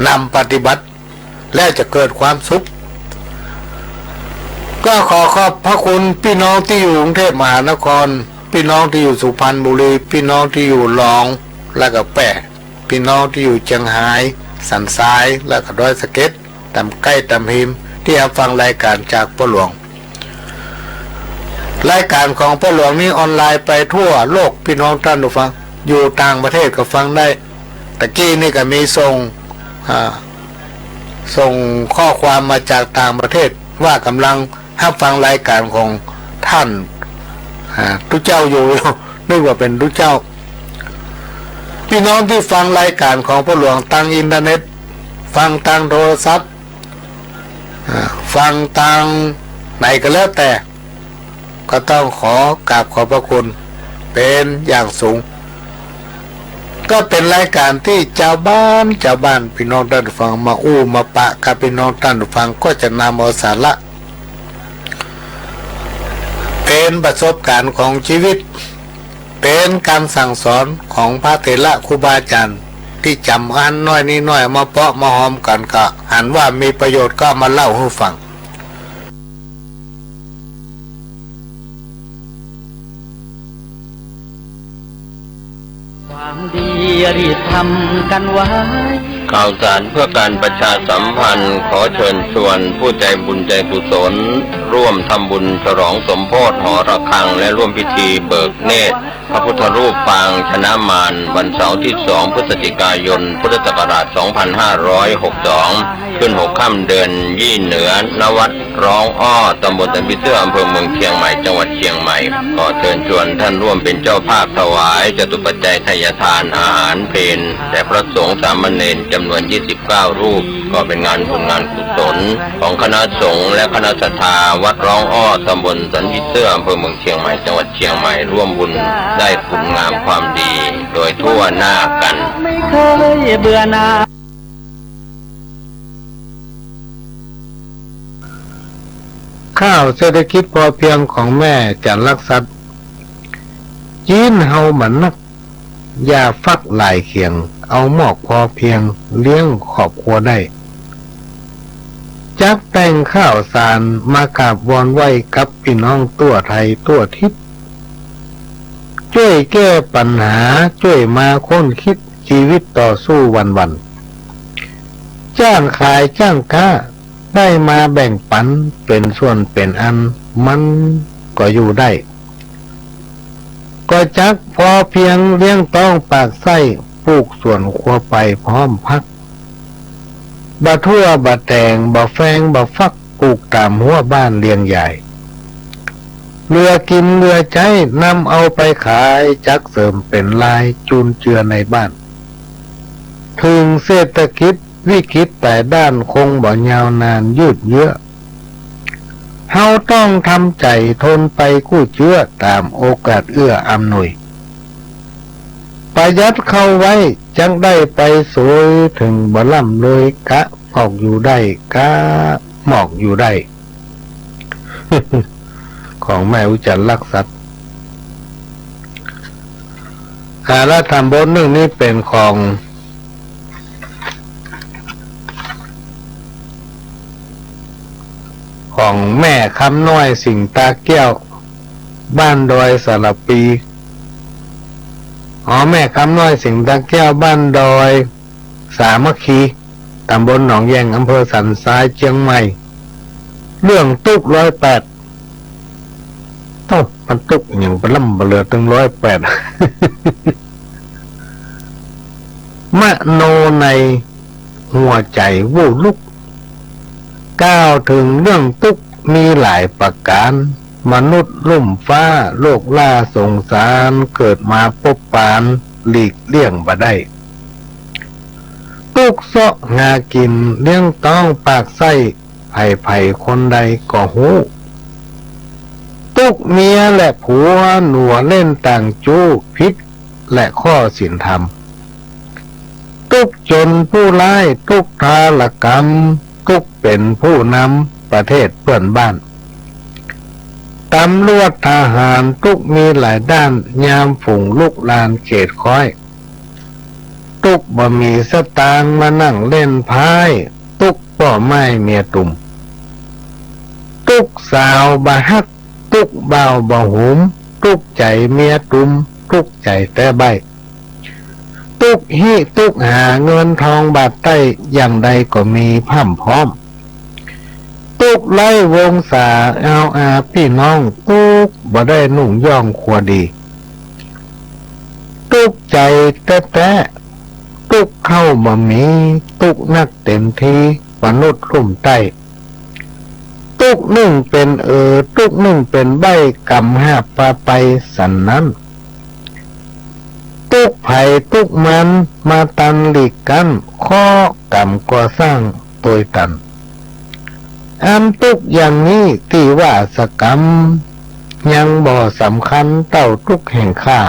นำปฏิบัติและจะเกิดความสุขก็ขอขอบพระคุณพี่น้องที่อยู่กรุงเทพมหานครพี่น้องที่อยู่สุพรรณบุรีพี่น้องที่อยู่หลองและก็แปะพี่น้องที่อยู่เชียงรายสันทรายและก็ดอยสะเก็ดตำใกล้ตำหิมที่รับฟังรายการจากพ่อหลวงรายการของพ่อหลวงนี้ออนไลน์ไปทั่วโลกพี่น้องท่านผู้ฟังอยู่ต่างประเทศก็ฟังได้ตะกี้นี่ก็มีส่งข้อความมาจากต่างประเทศว่ากำลังรับฟังรายการของท่านทุกเจ้าอยู่นึกว่าเป็นทุกเจ้าพี่น้องที่ฟังรายการของพ่อหลวงทางอินเทอร์เน็ตฟังทางโทรศัพท์ฟังทางไหนก็แล้วแต่ก็ต้องขอกราบขอบพระคุณเป็นอย่างสูงก็เป็นรายการที่ชาวบ้านพี่น้องท่านฟังมาอู้มาปะกับพี่น้องท่านฟังก็จะนำเอาสาระเป็นประสบการณ์ของชีวิตเป็นการสั่งสอนของพระเถระครูบาอาจารย์ที่จำอันน้อยนี้น้อยมาเปาะมาหอมกันก็หันว่ามีประโยชน์ก็มาเล่าให้ฟังความดีรีบทำกันไว้ ข่าวสารเพื่อการประชาสัมพันธ์ขอเชิญชวนผู้ใจบุญใจกุศลร่วมทำบุญฉลองสมโภชหอระฆังและร่วมพิธีเบิกเนตรพระพุทธรูปปางชนะมารวันเสาร์ที่ 2 พฤศจิกายน พุทธศักราช 2562 ขึ้น 6 ค่ำเดือนยี่เหนือนวัดร้องอ้อตำบลตะบิเตื้ออำเภอเมืองเชียงใหม่จังหวัดเชียงใหม่ขอเชิญชวนท่านร่วมเป็นเจ้าภาพถวายจตุปัจจัยทายทานอาหารเพลแด่พระสงฆ์สามเณรจำนวน 29 รูปก็เป็นงานบุญงานกุศลของคณะสงฆ์และคณะศรัทธาวัดร้องอ้อตำบลสันติเตื้ออำเภอเมืองเชียงใหม่จังหวัดเชียงใหม่ร่วมบุญได้คุณงามความดีโดยทั่วหน้ากัน ไม่เคยเบื่อหน่าย ข้าวเศรษฐกิจพอเพียงของแม่จันลักษัตริย์จีนเฮาเหมือนนักยาฟักหลายเขียงเอาหมอกพอเพียงเลี้ยงครอบครัวได้จักแต่งข้าวสารมากราบวอนไหวกับพี่น้องตัวไทยตัวทิพย์ช่วยแก้ปัญหาช่วยมาค้นคิดชีวิตต่อสู้วันๆจ้างขายจ้างค้าได้มาแบ่งปันเป็นส่วนเป็นอันมันก็อยู่ได้ก็จักพอเพียงเลี้ยงต้องปากไส้ปลูกส่วนครัวไปพร้อมพักบะทั่วบะแตงบะแฟงบะฟักปลูกตามหัวบ้านเลี้ยงใหญ่เรือกินเรือใจนำเอาไปขายจักเสริมเป็นลายจูนเจือในบ้านถึงเศรษฐกิจวิกฤตแต่ด้านคงบ่ยาวนานยืดเยื้อเฮาต้องทำใจทนไปกู้เชื้อตามโอกาสเอื้ออำนวยประหยัดเข้าไว้จังได้ไปสวยถึงบ่ล่ำเลยกะออกอยู่ได้กะหมอกอยู่ได้ ของแม่อุจันลักษัตริย์และทำบนหนึ่งนี้เป็นของแม่คำน้อยสิงตาแก้วบ้านดอยสระปีแม่คำน้อยสิงตาแก้วบ้านดอยสามัคคีตำบลหนองแยงอำเภอสันทรายเชียงใหม่เรื่องตุก108มันตุกอย่างปล่ำเบลือตึง108 มโนในหัวใจวู่ลุกก้าวถึงเรื่องตุกมีหลายประการมนุษย์ลุ่มฟ้าโลกล่าสงสารเกิดมาพบปานหลีกเลี่ยงบ่ได้ตุกเสาะงากินเลี้ยงต้องปากไส้ไผ่คนใดก็หูตุกเมียและผัวหนัวเล่นต่างจู้พิษและข้อศีลธรรมตุกจนผู้ร้ายตุกทาลกรรมตุกเป็นผู้นำประเทศเพื่อนบ้านตำรวจทหารตุกมีหลายด้านยามฝูงลูกลานเขตค้อยตุกบ่มีสตางค์มานั่งเล่นพายตุกป่อไม้เมียตุ่มตุกสาวบ่ฮักตุกเบาบ่หุมตุกใจเมียตุ่มตุกใจแต่ใบตุกฮิตุกหาเงินทองบาทใต้อย่างใดก็มีพร่ำพร้อมตุกไล่วงศาเอาอาพี่น้องตุกบ่ได้นุ่งย่องขัวดีตุกใจแต่ตุกเข้าบ่มีตุกนักเต็มทีมนุษย์รุ่มใต้ตุกหนึ่งเป็นตุกหนึ่งเป็นใบกำห้าปลาไปสันนั้นตุกไผ่ตุกมันมาตันหลีกกันข้อกำก่อสร้างตัวตันอันตุกอย่างนี้ที่ว่าสกรรมยังบ่สำคัญเต้าตุกแห่งข้า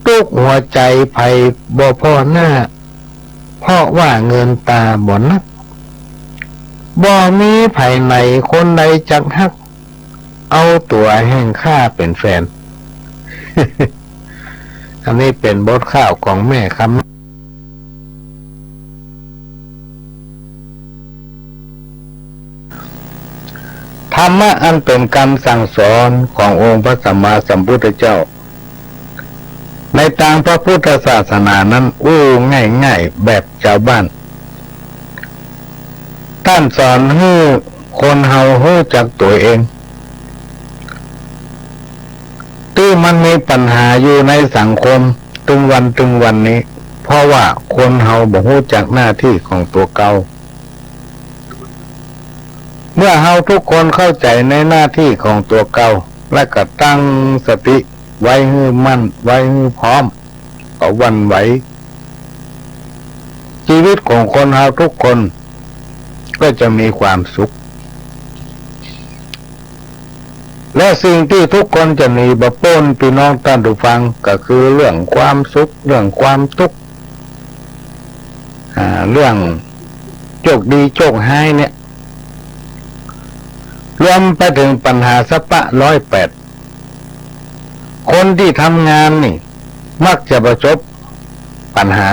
ตุกหัวใจไผ่บ่พอหน้าเพราะว่าเงินตาบ่นักบ่มีไผ่ไหนคนใดจักฮักเอาตัวแห่งข้าเป็นแฟน อันนี้เป็นบทข่าวของแม่คำธรรมะอันเป็นคำสั่งสอนขององค์พระสัมมาสัมพุทธเจ้า ในทางพระพุทธศาสนานั้นง่ายๆแบบชาวบ้านท่านสอนให้คนเฮารู้จักตัวเองที่มันมีปัญหาอยู่ในสังคมตึงวันนี้เพราะว่าคนเฮาบ่รู้จักหน้าที่ของตัวเก่าเมื่อเฮาทุกคนเข้าใจในหน้าที่ของตัวเก่าและก็ตั้งสติไว้ให้มั่นไว้ให้พร้อมก็วันไหวชีวิตของคนเฮาทุกคนก็จะมีความสุขและสิ่งที่ทุกคนจะหนีบ่พ้นพี่น้องท่านผู้ฟังก็คือเรื่องความสุขเรื่องความทุกข์เรื่องโชคดีโชคร้ายเนี่ยรวมไปถึงปัญหาสปะ108คนที่ทำงานนี่มักจะประสบปัญหา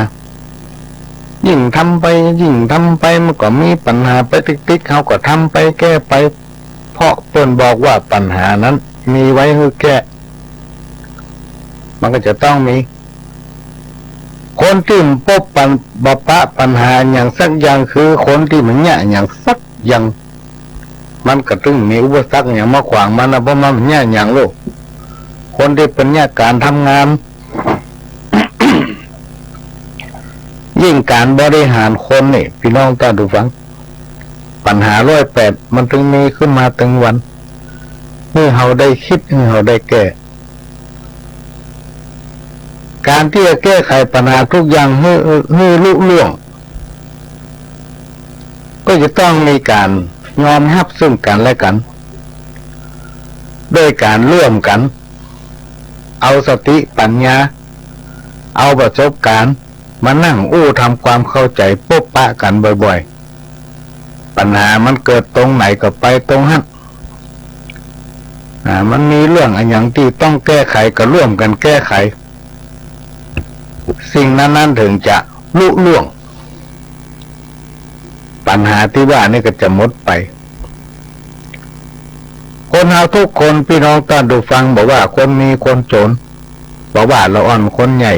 ยิ่งทำไปมันก็มีปัญหาไปติ๊กเขาก็ทำไปแก้ไปเพราะเพิ่นบอกว่าปัญหานั้นมีไว้ให้แก้มันก็จะต้องมีคนที่พบปัญหาอย่างสักอย่างคือคนที่มันเนี่ยอย่างสักอย่างมันก็ต้องมีอุปสรรคอย่างมาขวางมันนะเพราะมันเนี่ยอย่างโลกคนที่เป็นเนี่ยการทำงาน ยิ่งการบริหารคนนี่พี่น้องท่านผู้ฟังปัญหา108มันถึงมีขึ้นมาถึงวันนี่เราได้คิดนี่เราได้แก้การที่จะแก้ไขปัญหาทุกอย่างให้ลุล่วงก็จะต้องมีการยอมรับซึ่งกันและกันด้วยการร่วมกันเอาสติปัญญาเอาประสบการณ์มานั่งทำความเข้าใจพบปะกันบ่อยๆปัญหามันเกิดตรงไหนก็ไปตรงนั้นมันมีเรื่องอะไรอย่างที่ต้องแก้ไขก็ร่วมกันแก้ไขสิ่งนั้นถึงจะลุล่วงปัญหาที่ว่านี่ก็จะหมดไปคนเราทุกคนพี่น้องท่านผู้ฟังบอกว่าคนมีคนจนบอกว่าละอ่อนคนใหญ่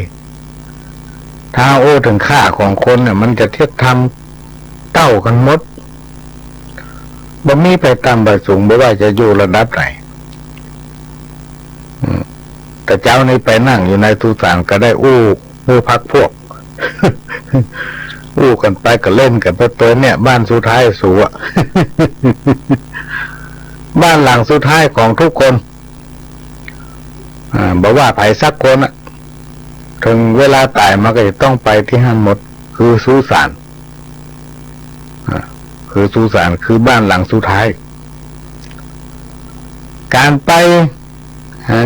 ถ้าถึงค่าของคนเนี่ยมันจะเทียบทำเต้ากันหมดบ่มีไปต่ำไปสูงบ่ว่าจะอยู่ระดับไหนแต่เจ้านี่ไปนั่งอยู่ในทุสานก็ได้พักพวก กันไปก็เล่นกันไปตัวเนี่ยบ้านสุดท้ายสูอ่ะ บ้านหลังสุดท้ายของทุกคนบอกว่าไผสักคนอ่ะถึงเวลาตายมันก็จะต้องไปที่นั่นหมดคือสุสานคือบ้านหลังสุดท้ายการไป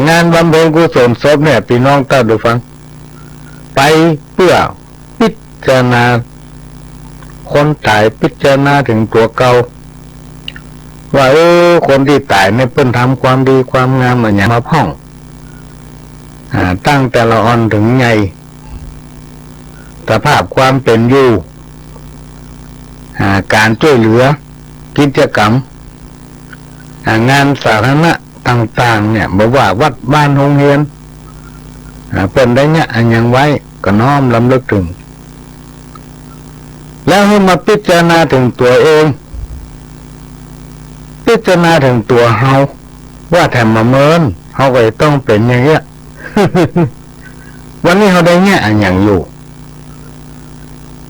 งานบำเพ็ญกุศลศพเนี่ยพี่น้องท่านผู้ฟังไปเพื่อพิจารณาคนตายพิจารณาถึงตัวเก่าว่าคนที่ตายเนี่ยเพิ่นทำความดีความงามอะไรอย่างมาพ่องตั้งแต่ละอ่อนถึงไงสภาพความเป็นอยู่การช่วยเหลือกิจกรรมงานสาธารณะต่างๆเนี่ยบอกว่าวัดบ้านโรงเรียนเพิ่นได้เนี่ยอย่างไว้ก็น้อมรำลึกถึงแล้วให้มาพิจารณาถึงตัวเองพิจารณาถึงตัวเฮาว่าแถมมาเมินเฮาก็ต้องเป็นอย่างเงี้ย วันนี้เฮาได้เนี่ยอย่างอยู่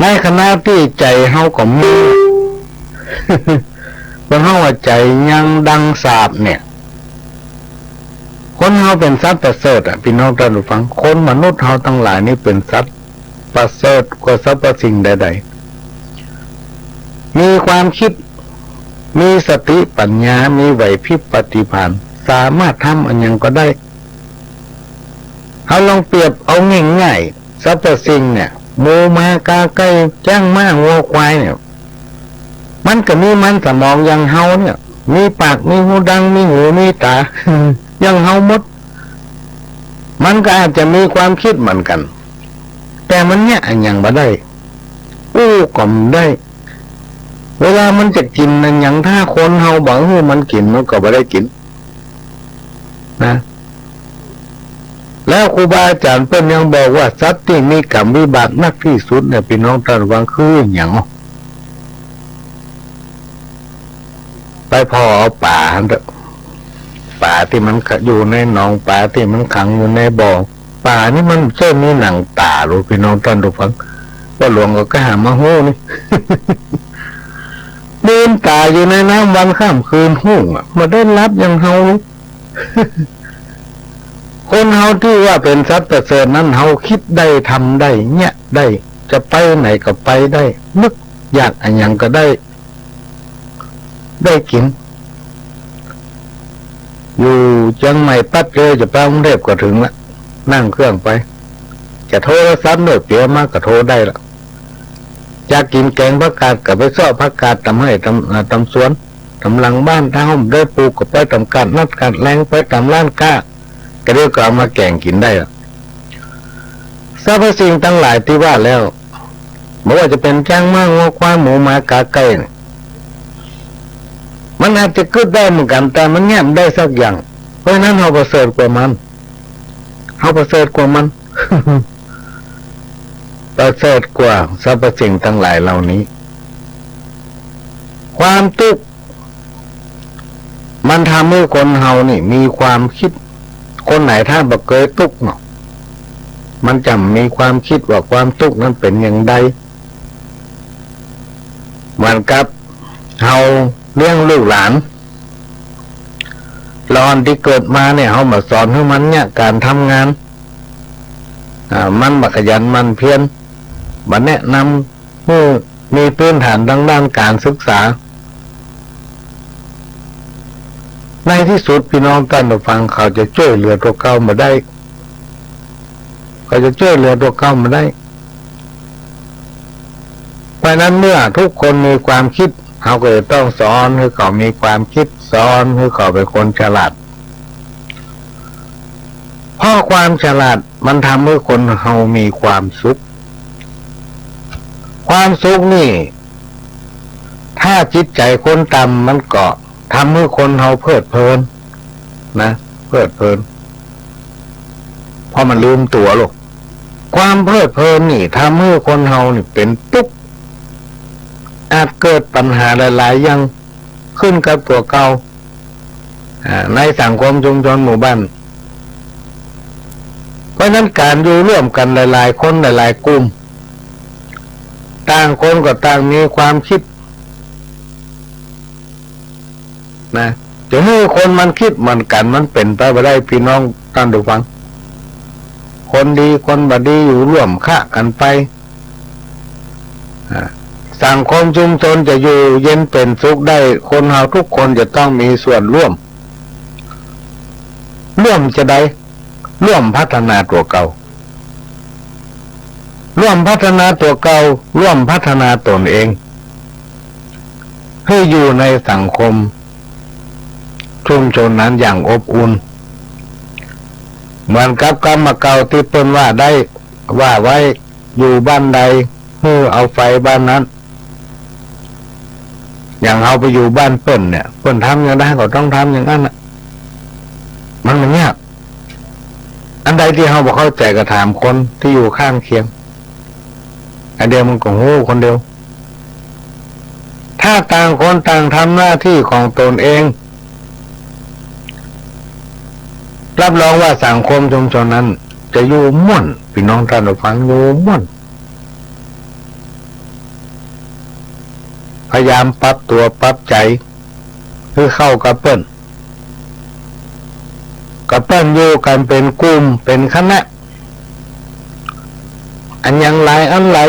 ในขณะที่ใจเฮาก็มี เพราะเฮาว่าใจยังดังสาบเนี่ยคนเฮาเป็นสัตว์ประเสริฐพี่น้องท่านผู้ฟังคนมนุษย์เฮาทั้งหลายนี่เป็นสัตว์ประเสริฐกว่าสรรพสิ่งใดๆมีความคิดมีสติปัญญามีไหวพริบปฏิภาณสามารถทำอันยังก็ได้เขาลองเปรียบเอาง่ายๆสรรพสิ่งเนี่ยหมูม้ากาไก่จ้างม้าวัวควายเนี่ยมันก็มีมันสมองอย่างเฮาเนี่ยมีปากมีหูดังมีหูมีตา อย่างเฮาหมดมันก็อาจจะมีความคิดเหมือนกันแต่มันเนี่ยอันยังบ่ได้ก็มได้เวลามันจะกินนั่นอย่างถ้าคนเฮาบอกมันกินมันก็บ่ได้กินนะ แล้วครูบาอาจารย์เพิ่นยังบอกว่าสัตว์ที่มีกรรมวิบากหนักที่สุดเนี่ยพี่น้องท่านฟังคืออย่างไปพอเอาป่าป่าที่มันอยู่ในหนองป่าที่มันขังอยู่ในบ่อป่านี่มันเจ้ามีหนังตาหรือพี่น้องท่านฟังว่าหลวงก็หามาหู้นี่ เดินตายอยู่ในน้ำวันข้ามคืนหุ่งมาได้รับอย่างเฮา คนเฮาที่ว่าเป็นสัตว์ประเสริฐนั้นเฮาคิดได้ทำได้เนี่ยได้จะไปไหนก็ไปได้นึกอยากอะไรอย่างก็ได้กินอยู่เชียงใหม่ปั๊บเลยจะไปกรุงเทพก็ถึงละนั่งเครื่องไปจะโทรศัพท์หน่อยเปียมากก็โทรได้ละอยากกินแกงผักกาดกับไปซ้อผักกาดทำให้ทำสวนทำหลังบ้านถ้าห้องได้ปลูกก็ไปทำการนัดการแรงไปทำร้านก้าก็เรียกก็เอามาแกงกินได้ละสรรพสิ่งทั้งหลายที่ว่าแล้วไม่ว่าจะเป็นช้างม้างัวควายหมูหมากาไก่มันอาจจะเกิดได้เหมือนกันแต่มันแง่มได้สักอย่างเพราะนั้นเราประเสริฐกว่ามัน ประเสริฐกว่าสรรพสิ่งทั้งหลายเหล่านี้ความทุกข์มันทำให้คนเฮานี่มีความคิดคนไหนถ้าบ่เคยทุกข์เนาะมันจะมีความคิดว่าความทุกข์นั้นเป็นอย่างใดเหมือนกับเฮาเลี้ยงลูกหลานตอนที่เกิดมาเนี่ยเฮามาสอนให้มันเนี่ยการทำงานมันบักขยันมันเพียรมาแนะนำให้มีพื้นฐานทางด้านการศึกษาในที่สุดพี่น้องท่านผู้ฟังเขาจะช่วยเหลือตัวเก่ามาได้เพราะะนั้นเมื่อทุกคนมีความคิดเขาก็จะต้องสอนให้เขามีความคิดสอนให้เขาเป็นคนฉลาดเพราะความฉลาดมันทำให้คนเฮามีความสุขนี่ถ้าจิตใจคนต่ำมันก็ทำให้คนเฮาเพลิดเพลินเพราะมันลืมตัวหรอกความเพลิดเพลินนี่ทำให้คนเฮานี่เป็นทุกข์อาจเกิดปัญหาหลายๆอย่างขึ้นกับตัวเก่าในสังคมชุมชนหมู่บ้านเพราะนั้นการอยู่ร่วมกันหลายๆคนหลายๆกลุ่มต่างคนก็ต่างมีความคิดจะให้คนมันคิดเหมือนกันมันเป็นไปไม่ได้พี่น้องท่านผู้ฟังคนดีคนบ่ดีอยู่ร่วมฆ่ากันไปสังคมชุมชนจะอยู่เย็นเป็นสุขได้คนเราทุกคนจะต้องมีส่วนร่วมจะได้ร่วมพัฒนาตัวเก่าร่วมพัฒนาตนเองให้อยู่ในสังคมชุมชนนั้นอย่างอบอุ่นเหมือนกับกรรมเก่าที่เพิ่นว่าไว้อยู่บ้านใดให้เอาไฟบ้านนั้นอย่างเอาไปอยู่บ้านเปิ้นเนี่ยเปิ้นทำอย่างนั้นก็ต้องทำอย่างนั้นมันไม่ยากอันใดที่เราบอกเข้าใจก็ถามคนที่อยู่ข้างเคียงอันเดียวมันก็โง่คนเดียวถ้าต่างคนต่างทำหน้าที่ของตนเองรับรองว่าสังคมชุมชนนั้นจะอยู่ม่วนพี่น้องท่านผู้ฟังอยู่ม่วนพยายามปรับตัวปรับใจเพื่อเข้ากับเปิ้นอยู่กันเป็นกลุ่มเป็นคณะอันอย่างหลาย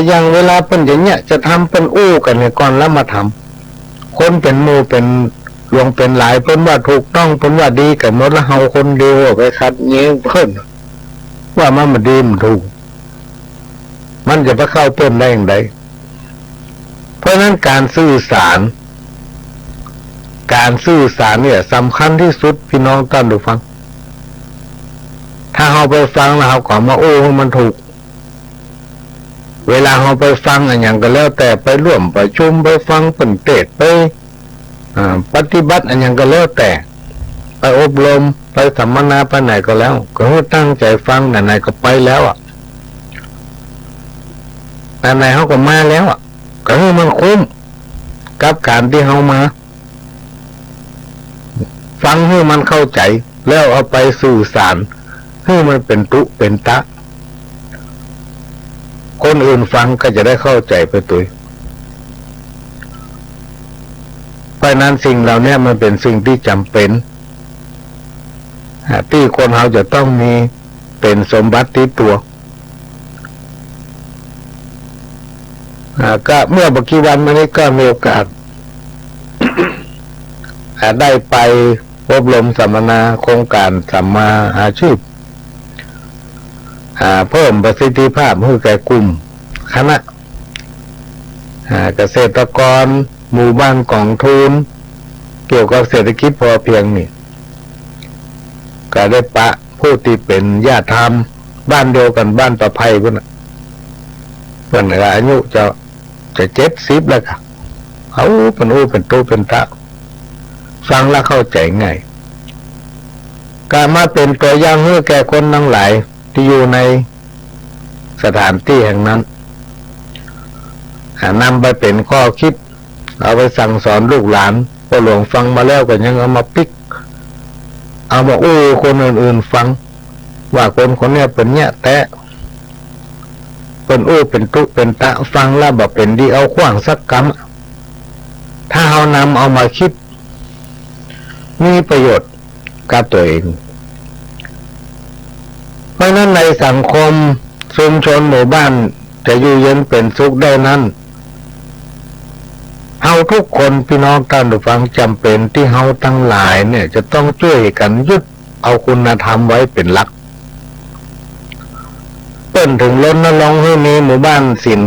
อย่างเวลาเปิ้นอย่างเนี้ยจะทำเป็นอู้กันเนี่ยก่อนแล้วมาทำคนเป็นหมู่เป็นรวงเป็นหลายเพิ่นว่าถูกต้องเพิ่นว่าดีกันหมดแล้วเฮาคนเดียวไปคัดแย้งเพิ่นว่ามันดีมันถูกมันจะไปเข้าเปิ้นได้อย่างไรเพราะนั้นการสื่อสารเนี่ยสำคัญที่สุดพี่น้องท่านผู้ฟังถ้าเราไปฟังแล้วเราก็มาโอ้มันถูกเวลาเราไปฟังอย่างก็แล้วแต่ไปร่วมประชุมไปฟังเทศน์ไปปฏิบัติอย่างก็แล้วแต่ไปอบรม ไปสัมมนาไปไหนก็แล้ว ก็ให้ตั้งใจฟังไหนๆก็ไปแล้วอ่ะไหนๆเขาก็มาแล้วอ่ะก็ให้มันคุ้มกับการที่เขามาฟังให้มันเข้าใจแล้วเอาไปสื่อสารให้มันเป็นตุเป็นตะคนอื่นฟังก็จะได้เข้าใจไปตัวเพราะนั้นสิ่งเหล่านี้มันเป็นสิ่งที่จำเป็นที่คนเราจะต้องมีเป็นสมบัติติดตัวก็เมื่อกี่วันมานี้ก็มีโอกาส ได้ไปอบรมสัมมนาโครงการสัมมาอาชีพเพิ่มประสิทธิภาพให้แก่กลุ่มคณะเกษตรกรหมู่บ้านกองทุนเกี่ยวกับเศรษฐกิจพอเพียงนี่ก็ได้ปะผู้ที่เป็นญาติธรรมบ้านเดียวกันบ้านประไพพุ่นอายุจะ70แล้วค่ะเขาเป็นเป็นตู้เป็นตะฟังแล้วเข้าใจง่ายการมาเป็นตัวอย่างให้แก่คนทั้งหลายที่อยู่ในสถานที่แห่งนั้นนำไปเป็นข้อคิดเอาไปสั่งสอนลูกหลานพอหลวงฟังมาแล้วก็ยังเอามาปิกเอามาคนอื่นๆฟังว่าคนเนี้ยเป็นเนี้ยแต่เป็นเป็นตุเป็นตะฟังแล้วแบบเป็นดีเอาขว้างสักกำถ้าเอานำเอามาคิดมีประโยชน์กับตัวเองเพราะนั้นในสังคมชุมชนหมู่บ้านจะอยู่เย็นเป็นสุขได้นั้นเฮาทุกคนพี่น้องท่านผู้ฟังจำเป็นที่เฮาทั้งหลายเนี่ยจะต้องช่วยกันยึดเอาคุณธรรมไว้เป็นหลักเปิ้นถึงรณรงค์ให้มีหมู่บ้านศีล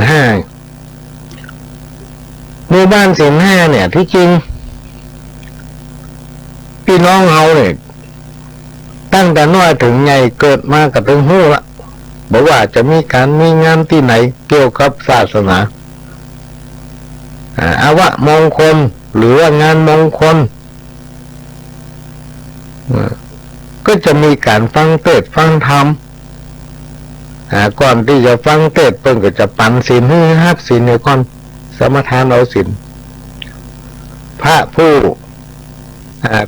5หมู่บ้านศีล 5เนี่ยที่จริงพี่น้องเฮาเนี่ยตั้งแต่น้อยถึงใหญ่เกิดมากับถึงหู้ละบอกว่าจะมีงานที่ไหนเกี่ยวกับศาสนาอาวะมงคลหรือว่างานมงคลก็จะมีการฟังเทศน์ฟังธรรมก่อนที่จะฟังเทศน์เพิ่นก็จะปันศีลให้ฮับศีลในก่อนสมทานเอาศีลพระผู้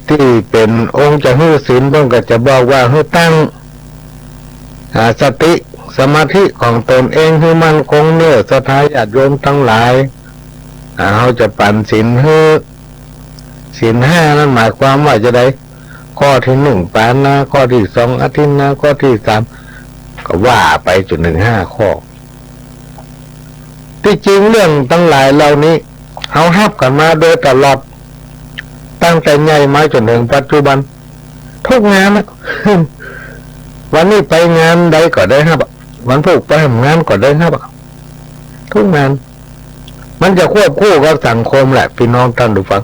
ที่เป็นองค์จะให้ศีลเพิ่นก็จะบอกว่าให้ตั้งสติสมาธิของตนเองให้มั่นคงเนื้อศรัทธาญาติโยมทั้งหลายเขาจะปันศีลให้ศีล 5นั้นหมายความว่าจะได้ข้อที่ 1ปานนะข้อที่ 2อาทิตย์นะข้อที่ 3ก็ว่าไปจนถึง5ข้อที่จริงเรื่องทั้งหลายเหล่านี้เขาฮับกันมาโดยตลอดตั้งแต่ใหญ่มาจนถึงปัจจุบันทุกงานนะ วันนี้ไปงานใดก็ได้ครับวันพุธไปทำงานก็ได้ครับทุกงานมันจะควบคู่กับสังคมแหละพี่น้องท่านผู้ฟัง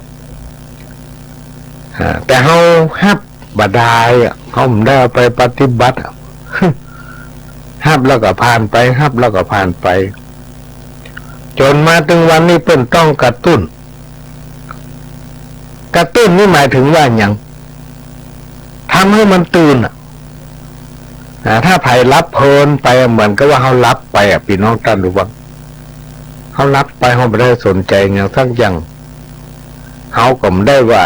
แต่เขาฮับบดายเขาไม่ได้เอาไปปฏิบัติฮับแล้วก็ผ่านไปฮับแล้วก็ผ่านไปจนมาถึงวันนี้เพิ่นต้องกระตุ้นนี่หมายถึงว่าอย่างทำให้มันตื่นถ้าไผ่รับเพลินไปเหมือนกับว่าเขารับไปพี่น้องท่านรู้บ้างเขารับไปเขาไม่ได้สนใจอย่างสักอย่างเขาก็ไม่ได้ว่า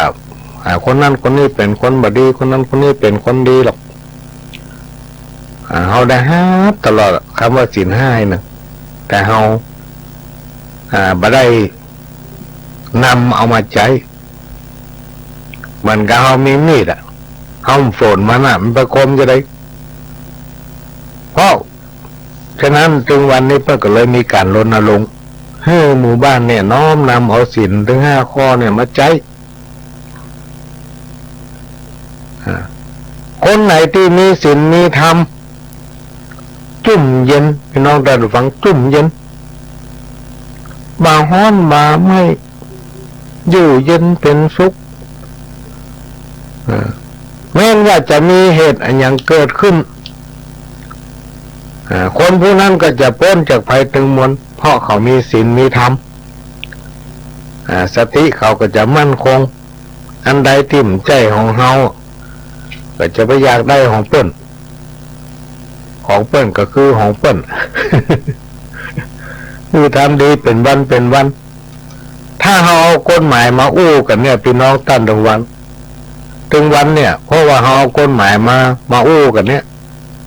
คนนั้นคนนี้เป็นคนบดีคนนั้นคนนี้เป็นคนดีหรอกเขาได้ฮับตลอดคำว่าศีล 5นะแต่เขาไม่ได้นำเอามาใช้มันก็เขามีมีดเขาฝนมันมันประคมจะได้เพราะฉะนั้นถึงวันนี้เพื่อก็เลยมีการรณรงค์ให้หมู่บ้านเนี่ยน้อมนำเอาศีลถึง5ข้อเนี่ยมาใช้คนไหนที่มีศีลมีธรรมจุ่มเย็นพี่น้องได้ฟังจุ่มเย็นบ่าฮ้อนบ่าไม่อยู่เย็นเป็นสุขแม้ว่าจะมีเหตุอันอย่างเกิดขึ้นคนผู้นั้นก็จะพ้นจากภัยตึงมวลเพราะเขามีศีลมีธรรมสติเขาก็จะมั่นคงอันใดติ่มใจของเฮา ก็จะไปอยากได้ของเปิ้นของเปิ้นก็คือของเปิ้น คือทำดีเป็นวันถ้าเราเอากฎหมายมาอู้กันเนี่ยพี่น้องท่านถึงวันเนี่ยเพราะว่าเราเอากฎหมายมาอู้กันเนี่ย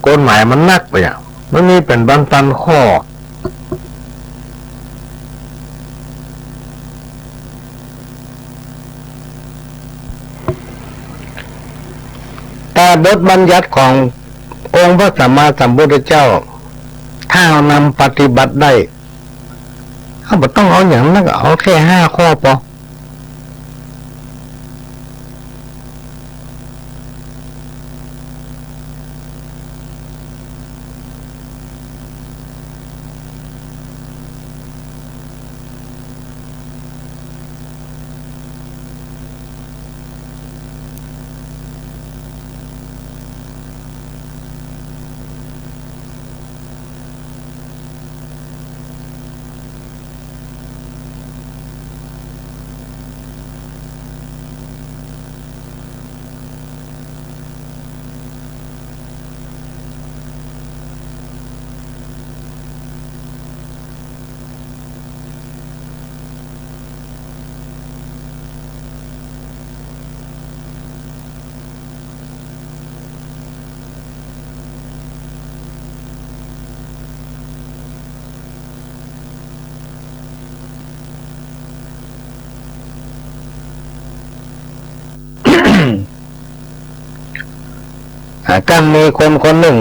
กฎหมายมันนักไปอ่ะมันมีเป็นพันข้อแต่บทบัญญัติขององค์พระสัมมาสัมพุทธเจ้าถ้าเรานำปฏิบัติได้เขาบอกต้องเอาอย่างนั้นก็เอาแค่5 ข้อพอการมีคนหนึ่ง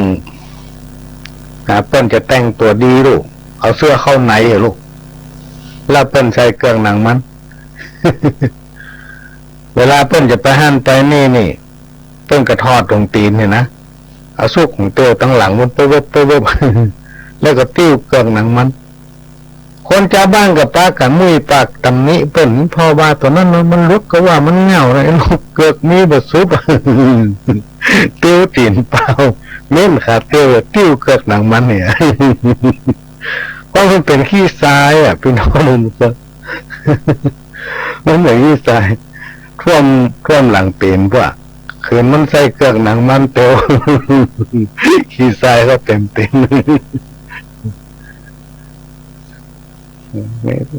เปิ้นจะแต่งตัวดีลูกเอาเสื้อเข้าในลูกแล้วเปิ้นใส่เครื่องหนังมัน เวลาเปิ้นจะไปหั่นไปนี่เปิ้นกระทอดตรงตีนเนี่ยนะเอาสุกของตัวตั้งหลังมันไปเว็บ แล้วก็ติ้วเครื่องหนังมันคนชาวบ้านกับปากกันมุ้ยปากตำนี้เปิ้นพอว่าตัวนั้นมันลุกก็ว่ามันเหงาเลยลูกเกือกมีบทซุป ติ้วตีนเปล่าเม่นขาดติ้วเกือกหนังมันเนี่ย เพราะมันเป็นขี้ทรายอ่ะพี่น้องมันมันเหมือนขี้ทรายท่วมหลังตีนว่าคืนมันใส่เกือกหนังมันเตียว ขี้ทรายก็เต็มตีน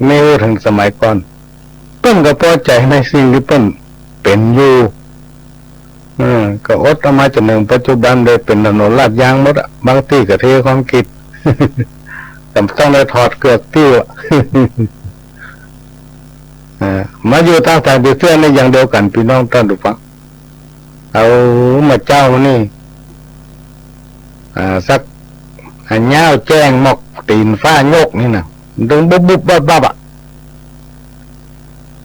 ไม่รู้ถึงสมัยก่อนเปิ้นก็พอใจในสิ่งที่เปิ้นเป็นอยู่ก็อดเอามาจนถึงปัจจุบันได้เป็นถนนลาดยางหมดอ่ะบางที่ก็เทคอนกรีต แต่ต้องได้ถอดเกือกติ้ว มาอยู่ตั้งแต่เพื่อนในอย่างเดียวกันพี่น้องท่านผู้ฟังเอามาเจ้านี่สักเงาแจ้งหมอกตีนฟ้ายกนี่นะดึงบุบบับอ่ะ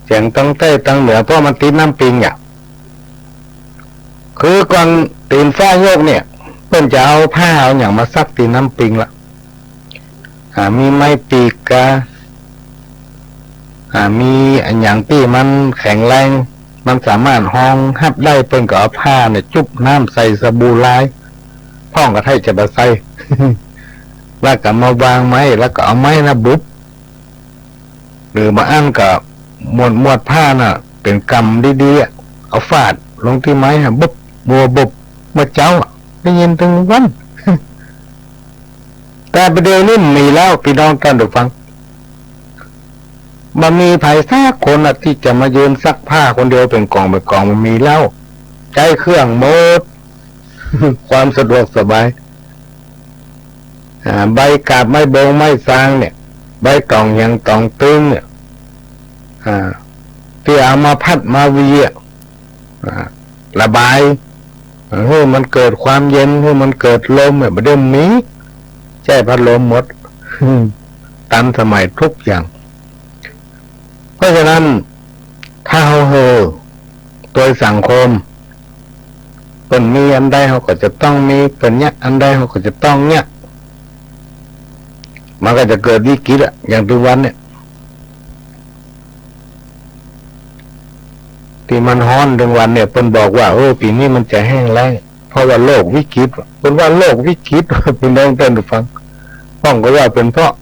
เสียงตั้งใต้ตั้งเหนือเพราะมันตีน้ำปิงอ่ะคือก่อนตีนฟ้ายกเนี่ยเพิ่นจะเอาผ้าเอาอย่างมาซักตีนน้ำปิงละมีไม้ปีกกามีอันอย่างที่มันแข็งแรงมันสามารถห้องฮับได้เพิ่นก็เอาผ้าเนี่ยจุบน้ำใส่สบู่ลายพ่องก็ให้จะมาใส่ แล้วก็มาวางไม้แล้วก็เอาไม้นะบุบหรือมาอั้นกับหมวดผ้าน่ะเป็นกำดีๆเอาฟาดลงที่ไม้ฮะบุบบัวบุบเมื่อเจ้าได้ยินถึงวัน แต่ประเดี๋ยวนี้มีแล้วพี่น้องท่านผู้ฟังมันมีไผ่ซักคนที่จะมายืนซักผ้าคนเดียวเป็นกองมันมีแล้วใช้เครื่องหมด ความสะดวกสบายใบกาบไม้บงไม้ซางเนี่ยใบตองยังตองตึงเนี่ยที่เอามาพัดมาวีระบายให้มันเกิดความเย็นให้มันเกิดลมแบบเดิมนี้ใช่พัดลมหมด ตันสมัยทุกอย่างเพราะฉะนั้นถ้าเราโดยสังคมเป็นมีอันใดเขาก็จะต้องมีเป็นเนี้ยอันใดเขาก็จะต้องเนี้ยมันก็จะเกิดวิกฤตอะอย่างทุกวันเนี่ยที่มันฮ้อนทุกวันเนี่ยเพิ่นบอกว่าปีนี้มันจะแห้งแล้งเพราะว่าโลกวิกฤตเพิ่นว่าโลกวิกฤตพี่น้องท่านผู้ฟังป้องก็ว่าเป็นเพราะ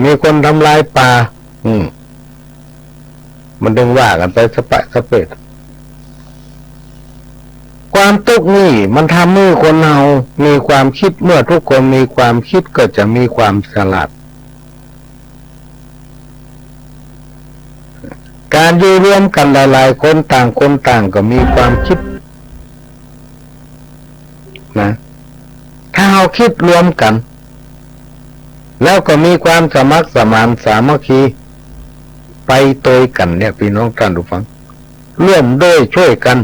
มีคนทำลายป่ามันดึงว่ากันไปสะเปะ ความทุกข์นี่มันทำให้คนเรามีความคิดเมื่อทุกคนมีความคิดก็จะมีความฉลาดการอยู่ร่วมกันหลายๆคนต่างคนต่างก็มีความคิดนะถ้าเราคิดรวมกันแล้วก็มีความสมัครสมานสามัคคีไปโดยกันเนี่ยพี่น้องท่านผู้ฟังร่วมด้วยช่วยกัน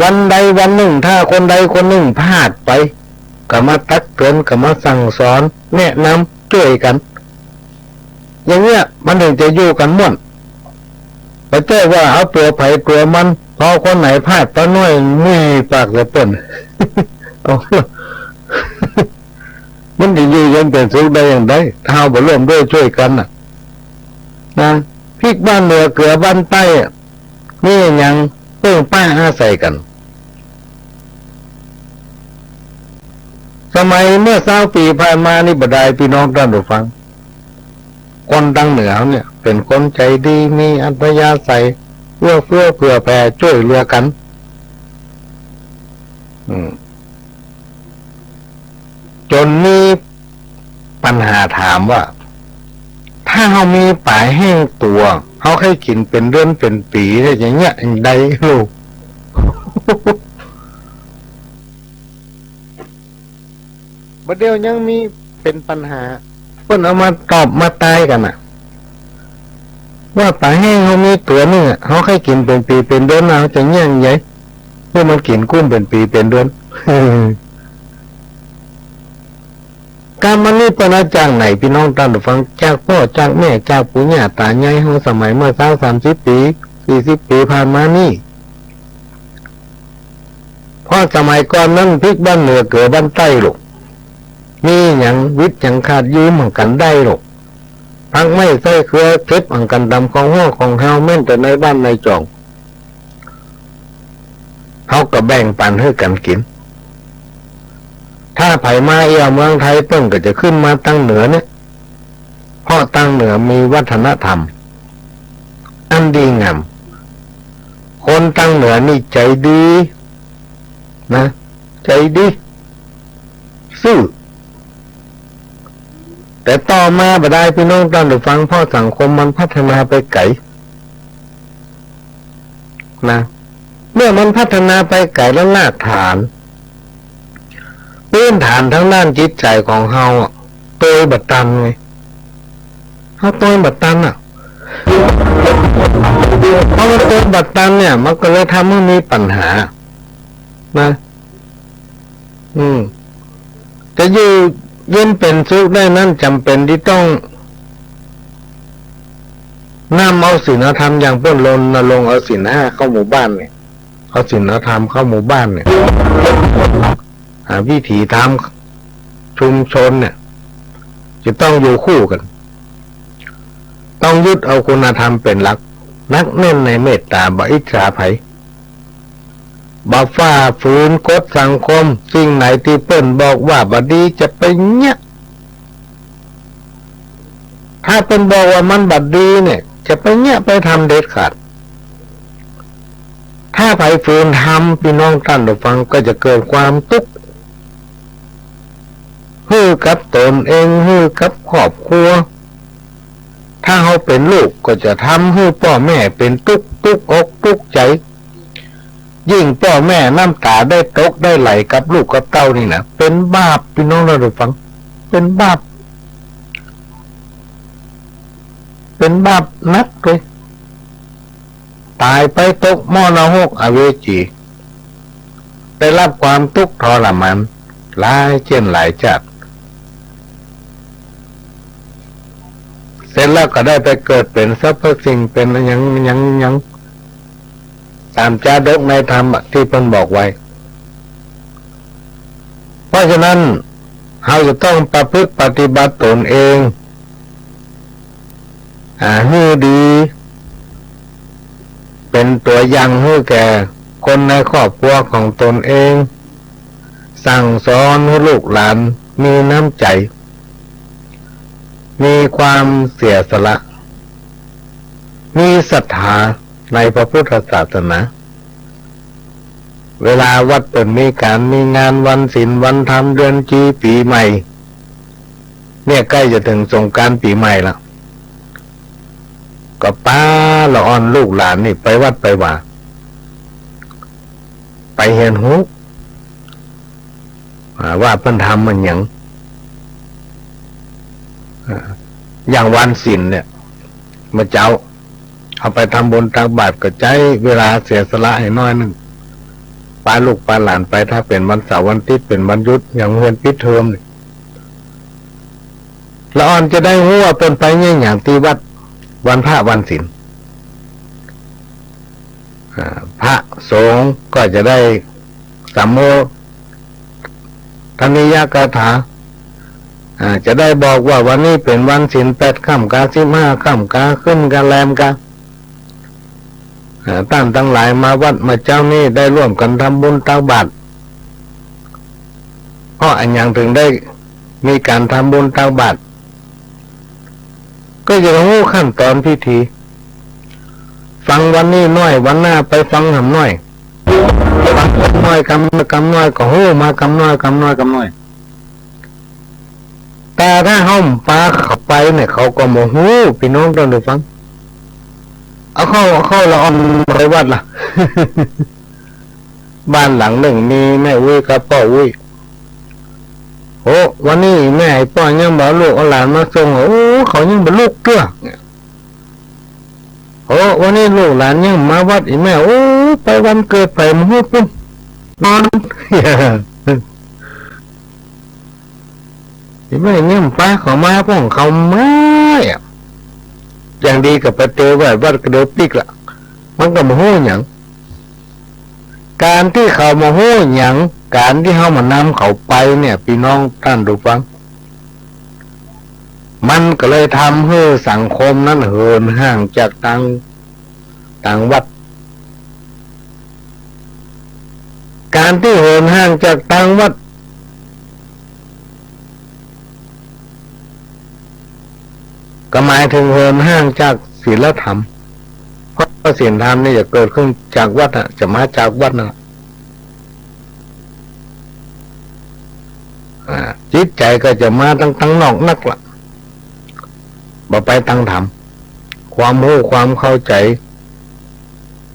วันใดวันหนึ่งถ้าคนใดคนหนึ่งพลาดไปก็มาตักเตือนก็มาสั่งสอนแนะนำช่วยกันอย่างเงี้ยมันถึงจะอยู่กันม่วนไม่ใช่ว่าเอาตัวไผ่ตัวมันพอคนไหนพลาดตะน้อยมีปากจะเปิ่น มันจะอยู่ยันเป็นสุขได้อย่างไรถ้าเราบ่ร่วมด้วยช่วยกันนะพริกบ้านเหนือเกลือบ้านใต้นี่ยังเพิ่งป้าอาศัยกันสมัยเมื่อ20 ปีผ่านมานี่บ่ได้พี่น้องท่านผู้ฟังคนทางเหนือเนี่ยเป็นคนใจดีมีอัธยาศัยเอื้อเฟื้อเผื่อแผ่ช่วยเหลือกันจนมีปัญหาถามว่าถ้าเรามีป่าแห้งตัวเขาให้กินเป็นเดือนเป็นปีได้อย่างเงี้ยอย่างใดลูก บัดเดียวยังมีเป็นปัญหาเพิ่นเอามาตอบมาตายกันน่ะว่าป่าแห้งเขามีตัวนึงเขาให้กินเป็นปีเป็นเดือนเราจะเงี้ยงไงเพื่อมันกินกุ้งเป็นปีเป็นเดือน การมันนี่เป็นอาจารย์ไหนพี่น้องท่านผู้ฟังจากพ่อจากแม่จากปู่ย่าตายายเฮาสมัยเมื่อ30 ปี40 ปีผ่านมานี่เพราะสมัยก่อนนั้นพริกบ้านเหนือเกลือบ้านใต้หรอกมีอย่างวิทย์อย่างขาดยืมเหมือนกันได้หรอกพักไม่ใส่เครือเก็บเหมือนกันดำของห้อของเฮาแม่นแต่ในบ้านในจ่องเขาก็แบ่งปันให้กันกินถ้าไผมาเอี่ยวเมืองไทยเพิ่งก็จะขึ้นมาตั้งเหนือเนี่ยเพราะตั้งเหนือมีวัฒนธรรมอันดีงามคนตั้งเหนือนี่ใจดีนะใจดีซื่อแต่ต่อมาบ่ได้พี่น้องท่านผู้ฟังเพราะสังคมมันพัฒนาไปไกลนะเมื่อมันพัฒนาไปไกลแล้วรากฐานพื้นฐานทั้งด้านจิตใจของเฮาตัวบัดตันไงเฮาตัวบัดตันอ่ะเพราะมันตัวบัดตันเนี่ยมันก็เลยทำให้มีปัญหานะจะอยู่เย็นเป็นสุขได้นั้นจำเป็นที่ต้องนำเอาศีลธรรมอย่างพ้นลนลงเอาศีล 5เข้าหมู่บ้านเนี่ยเอาศีลธรรมเข้าหมู่บ้านเนี่ยวิถีทำชุมชนเนี่ยจะต้องอยู่คู่กันต้องยึดเอาคุณธรรมเป็นหลักนักแน่นในเมตตาบ่อิจฉาไผบ่ฝ่าฝืนกฎสังคมสิ่งไหนที่เปิ้นบอกว่าบ่ดีจะไปเนี่ยถ้าเปิ้นบอกว่ามันบ่ดีเนี่ยจะไปเนี่ยไปทำเด็ดขาดถ้าไผฝืนทำพี่น้องท่านผู้ฟังก็จะเกิดความทุกข์ฮือกับตนเองฮือกับครอบครัวถ้าเขาเป็นลูกก็จะทำให้พ่อแม่เป็นทุกข์อกทุกข์ใจยิ่งพ่อแม่น้ำตาได้ตกได้ไหลกับลูกกับเต้านี่นะเป็นบาปพี่น้องเราได้ฟังเป็นบาปนักเลยตายไปตกมรณะอเวจีได้รับความทุกข์ทรมานหลายเช่นหลายชาติเสร็จแล้วก็ได้ไปเกิดเป็นสรรพสิ่งเป็นยังตามจาดกในธรรมที่เพิ่นบอกไว้เพราะฉะนั้นเราจะต้องประพฤติปฏิบัติตนเองให้ดีเป็นตัวอย่างให้แก่คนในครอบครัวของตนเองสั่งสอนให้ลูกหลานมีน้ำใจมีความเสียสละมีศรัทธาในพระพุทธศาสนา เวลาวัดเปิดมีการมีงานวันศีลวันธรรมเดือนจีปีใหม่เนี่ยใกล้จะถึงสงกรานต์ปีใหม่แล้วก็ป้าละอ่อนลูกหลานนี่ไปวัดไปว่าไปเห็นหูว่าเพิ่นทำมันอย่างวันศีลเนี่ยมาเจ้าเอาไปทำบุญตักบาตรก็ใจเวลาเสียสละให้น้อยหนึ่งปาลูกปาหลานไปถ้าเป็นวันเสาร์วันอาทิตย์เป็นวันหยุดอย่างเรียนปิดเทอมเลยละอ่อนจะได้รู้ว่าเป็นไปเนี่ยอย่างที่วัดวันพระวันศีลพระสงฆ์ก็จะได้สัมโมทนิยกถาจะได้บอกว่าวันนี้เป็นวันศีล8 ค่ำกา15 ค่ำกาขึ้นกาแรมกาท่านทั้งหลายมาวัดมาเจ้านี่ได้ร่วมกันทำบุญตักบาตรเพราะอันยังถึงได้มีการทำบุญตักบาตรก็จะรู้ขั้นตอนพิธีฟังวันนี้น้อยวันหน้าไปฟังหำน้อยฟังน้อยกำน้อยก็หู้มากำน้อยแต่ถ้าห้องปลาเข้าไปเนี่ยเขาก็โมโหพี่น้องต้องดูฟังเอาเข้าละอ่อนไปวัดล่ะ บ้านหลังหนึ่งมีแม่อุ้ยกับพ่ออุ้ยโอ้วันนี้แม่พ่อยังบอกลูกเอาหลานมาส่งโอ้เขายังเป็นลูกเกลือโอ้วันนี้ลูกหลานยังมาวัดอีแม่โอ้ไปวันเกิดไปมันหูปุ๊บนอน อีแม่เนี่ยป้าเขามาพ่องเขาไม่อย่างดีกับไปเจอวัดกระโดดปิกละมันก็มาหูอย่างการที่เขามาหูอย่างการที่เขามานำเขาไปเนี่ยพี่น้องท่านดูฟังมันก็เลยทำให้สังคมนั้นเหินห่างจากต่างวัดการที่เหินห่างจากต่างวัดก็หมายถึงเหินห่างจากศีลธรรมเพราะศีลธรรมนี่จะเกิดขึ้นจากวัดจะมาจากวัดนะจิตใจก็จะมาตั้งนอกนักละบ่ไปตั้งธรรมความรู้ความเข้าใจ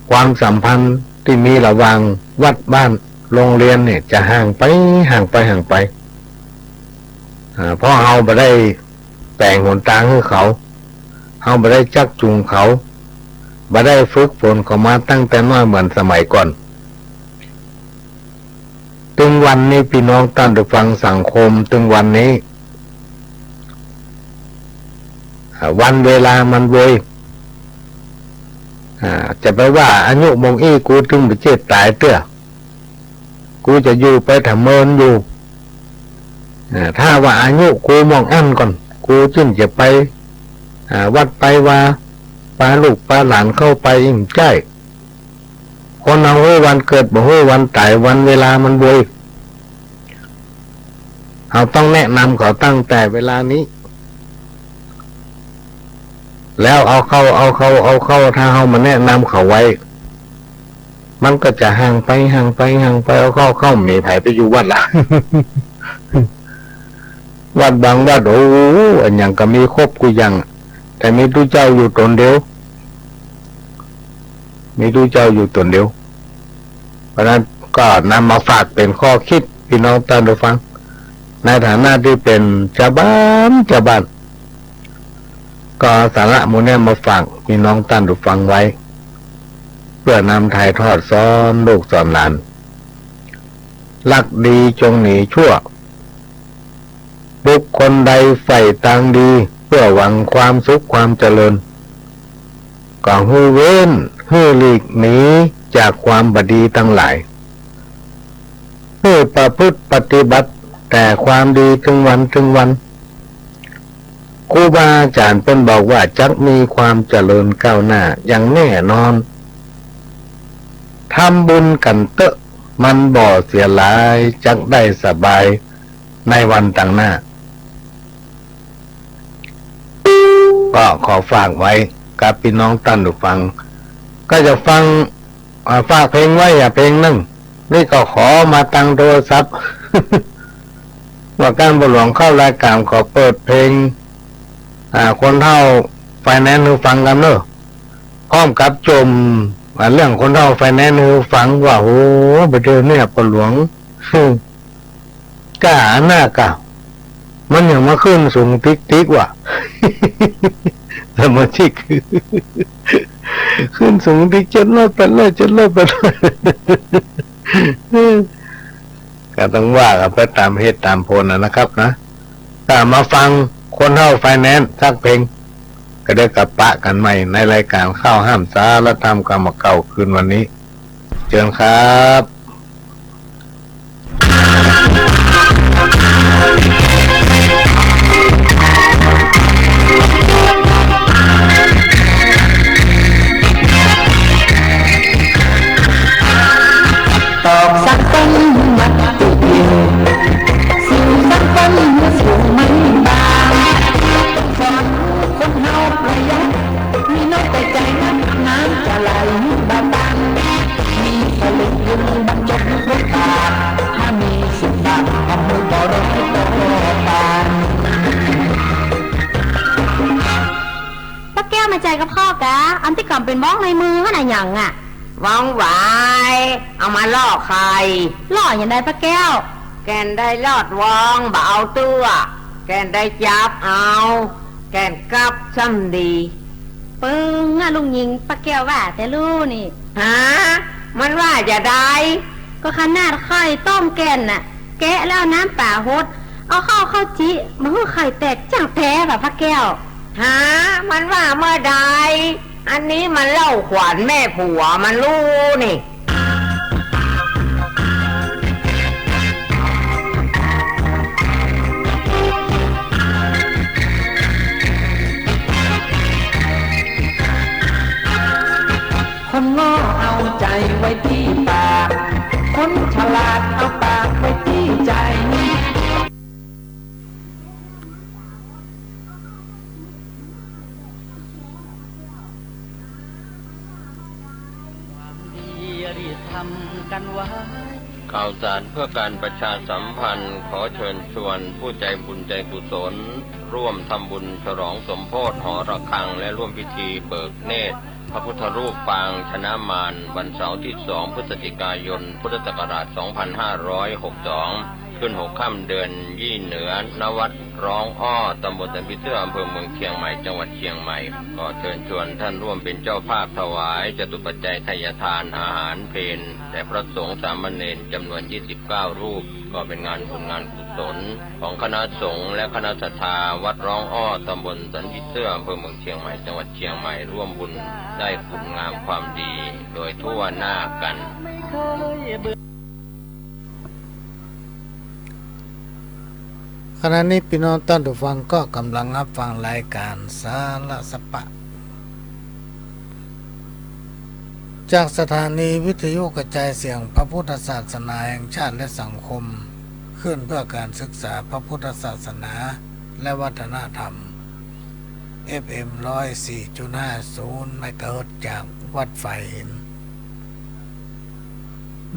ความสัมพันธ์ที่มีระหว่างวัดบ้านโรงเรียนเนี่ยจะห่างไปเพราะเราไม่ได้แต่งหนทางให้เขาเราไม่ได้จักจูงเขาไม่ได้ฝึกฝนเขามาตั้งแต่น้อยเหมือนสมัยก่อนถึงวันนี้พี่น้องท่านผู้ฟังสังคมถึงวันนี้วันเวลามันเวยจะไปว่าอายุมงอี้กูถึงไปเจ็ดตายเตื้อกูจะอยู่ไปทำเมินอยู่ถ้าว่าอายุกูมองอั้นก่อนกูจึงจะไปวัดไปว่าปาลูกปาหลานเข้าไปอิ่มใจคนเอาไว้วันเกิดบ่ฮู้วันตายวันเวลามันเวยเราต้องแนะนำเขาตั้งแต่เวลานี้แล้วเอาเข้าถ้าเอามาแนะนำเขาไว้มันก็จะห่างไปเอาเข้ามีไผไปอยู่วัดละ วัดบางวัดโอ้อันอย่างก็มีครบกูยังแต่มีตู้เจ้าอยู่ตนเดียวเพราะนั้นก็นำมาฝากเป็นข้อคิดพี่น้องท่านผู้ฟังในฐานะที่เป็นชาวบ้านก็สาระมูลเนี่ยมาฝากพี่น้องท่านผู้ฟังไว้เพื่อนำถ่ายทอดสอนลูกสอนหลานรักดีจงหนีชั่วบุคคลใดใฝ่ต่างดีเพื่อหวังความสุขความเจริญก็หูเว้นหูหลีกหนีจากความบดีทั้งหลายหูประพฤติปฏิบัติแต่ความดีถึงวันครูบาอาจารย์เป็นบอกว่าจักมีความเจริญก้าวหน้าอย่างแน่นอนทำบุญกันเตอะมันบ่เสียหลายจักได้สบายในวันต่างหน้าก็ขอฝากไว้กับพี่น้องท่านผู้ฟังก็จะฟังฝากเพลงไว้เพลงหนึ่ง นี่ก็ขอมาตั้งโทรศัพท์ ว่าการบุหลวงเข้ารายการขอเปิดเพลงคนเฒ่าไฟแนนซ์ให้ฟังกันเนอะพร้อมกับจมเรื่องคนเฒ่าไฟแนนซ์ให้ฟังว่าโอ้ไปเจอเนี่ยบุหลวง กล้าหน้ากล้ามันอย่างมาขึ้นสูงติ๊กว่ะ สมาชิก ขึ้นสูงติ๊กจนเลิศไปเลยจนเลิศไปเลย ก็ต้องว่ากันไปตามเหตุตามผลนะครับนะถ้ามาฟังคนเฒ่าไฟแนนซ์สักเพลงก็ได้กับปะกันใหม่ในรายการข้าวห้ามสารธรรมกรรมเก่าคืนวันนี้เชิญครับ ตอกสักต้นมัดตุกเดียวสิ่งสักต้นสูงไม่บางสอนคนเฮาประหยัดมีน้อยแต่ใจนั้นน้ำจะไหลบางมีผลึกยืนบรรจบรถตาถ้ามี10 บาททำมือต่อร้อยต่อตาป้าแก้วมาใจกับพ่อกะอันที่ก่อนเป็นบ้องในมือขนาดหยังอ่ะว่องไวเอามาล่อใครล่ออย่างไรป้าแก้วแกนได้ลอดวองบ่เอาตัวแกนได้จับเอาแกนกลับช่ำดีปึ้งอะลุงยิงป้าแก้วว่าแต่ลู่นี่ฮะมันว่าจะได้ก็ขนาดไข่ต้มแกนน่ะแกะแล้วน้ำป่าฮดเอาเข้าจิมันก็ไข่แตกจังแท้แบบป้าแก้วฮะมันว่าเมื่อใดอันนี้มันเล่าขวัญแม่ผัวมันรู้นี่คนโง่เอาใจไว้ที่ปากคนฉลาดเอาปากไว้ที่ใจข่าวสารเพื่อการประชาสัมพันธ์ขอเชิญชวนผู้ใจบุญใจกุศลร่วมทำบุญฉลองสมโภชหอระฆังและร่วมพิธีเบิกเนตรพระพุทธรูปปางชนะมารวันเสาร์ที่2 พฤศจิกายน พุทธศักราช 2562 ขึ้น6 ค่ำเดือนยี่เหนือนวัดร้องอ้อตำบลสันพิเตื้ออำเภอเมืองเชียงใหม่จังหวัดเชียงใหม่ก็เชิญชวนท่านร่วมเป็นเจ้าภาพถวายจตุปัจจัยทายทานอาหารเพลแต่พระสงฆ์สามเณรจำนวน29 รูปก็เป็นงานบุญงานกุศลของคณะสงฆ์และคณะศรัทธาวัดร้องอ้อตำบลสันพิเตื้ออำเภอเมืองเชียงใหม่จังหวัดเชียงใหม่ร่วมบุญได้คุณงามความดีโดยทั่วหน้ากัน ขณะนี้พี่น้องท่านผู้ฟังก็กำลังรับฟังรายการสาระสปะจากสถานีวิทยุกระจายเสียงพระพุทธศาสนาแห่งชาติและสังคมขึ้นเพื่อการศึกษาพระพุทธศาสนาและวัฒนธรรม FM 104.50 เมกะเฮิรตซ์จากวัดไฟหิน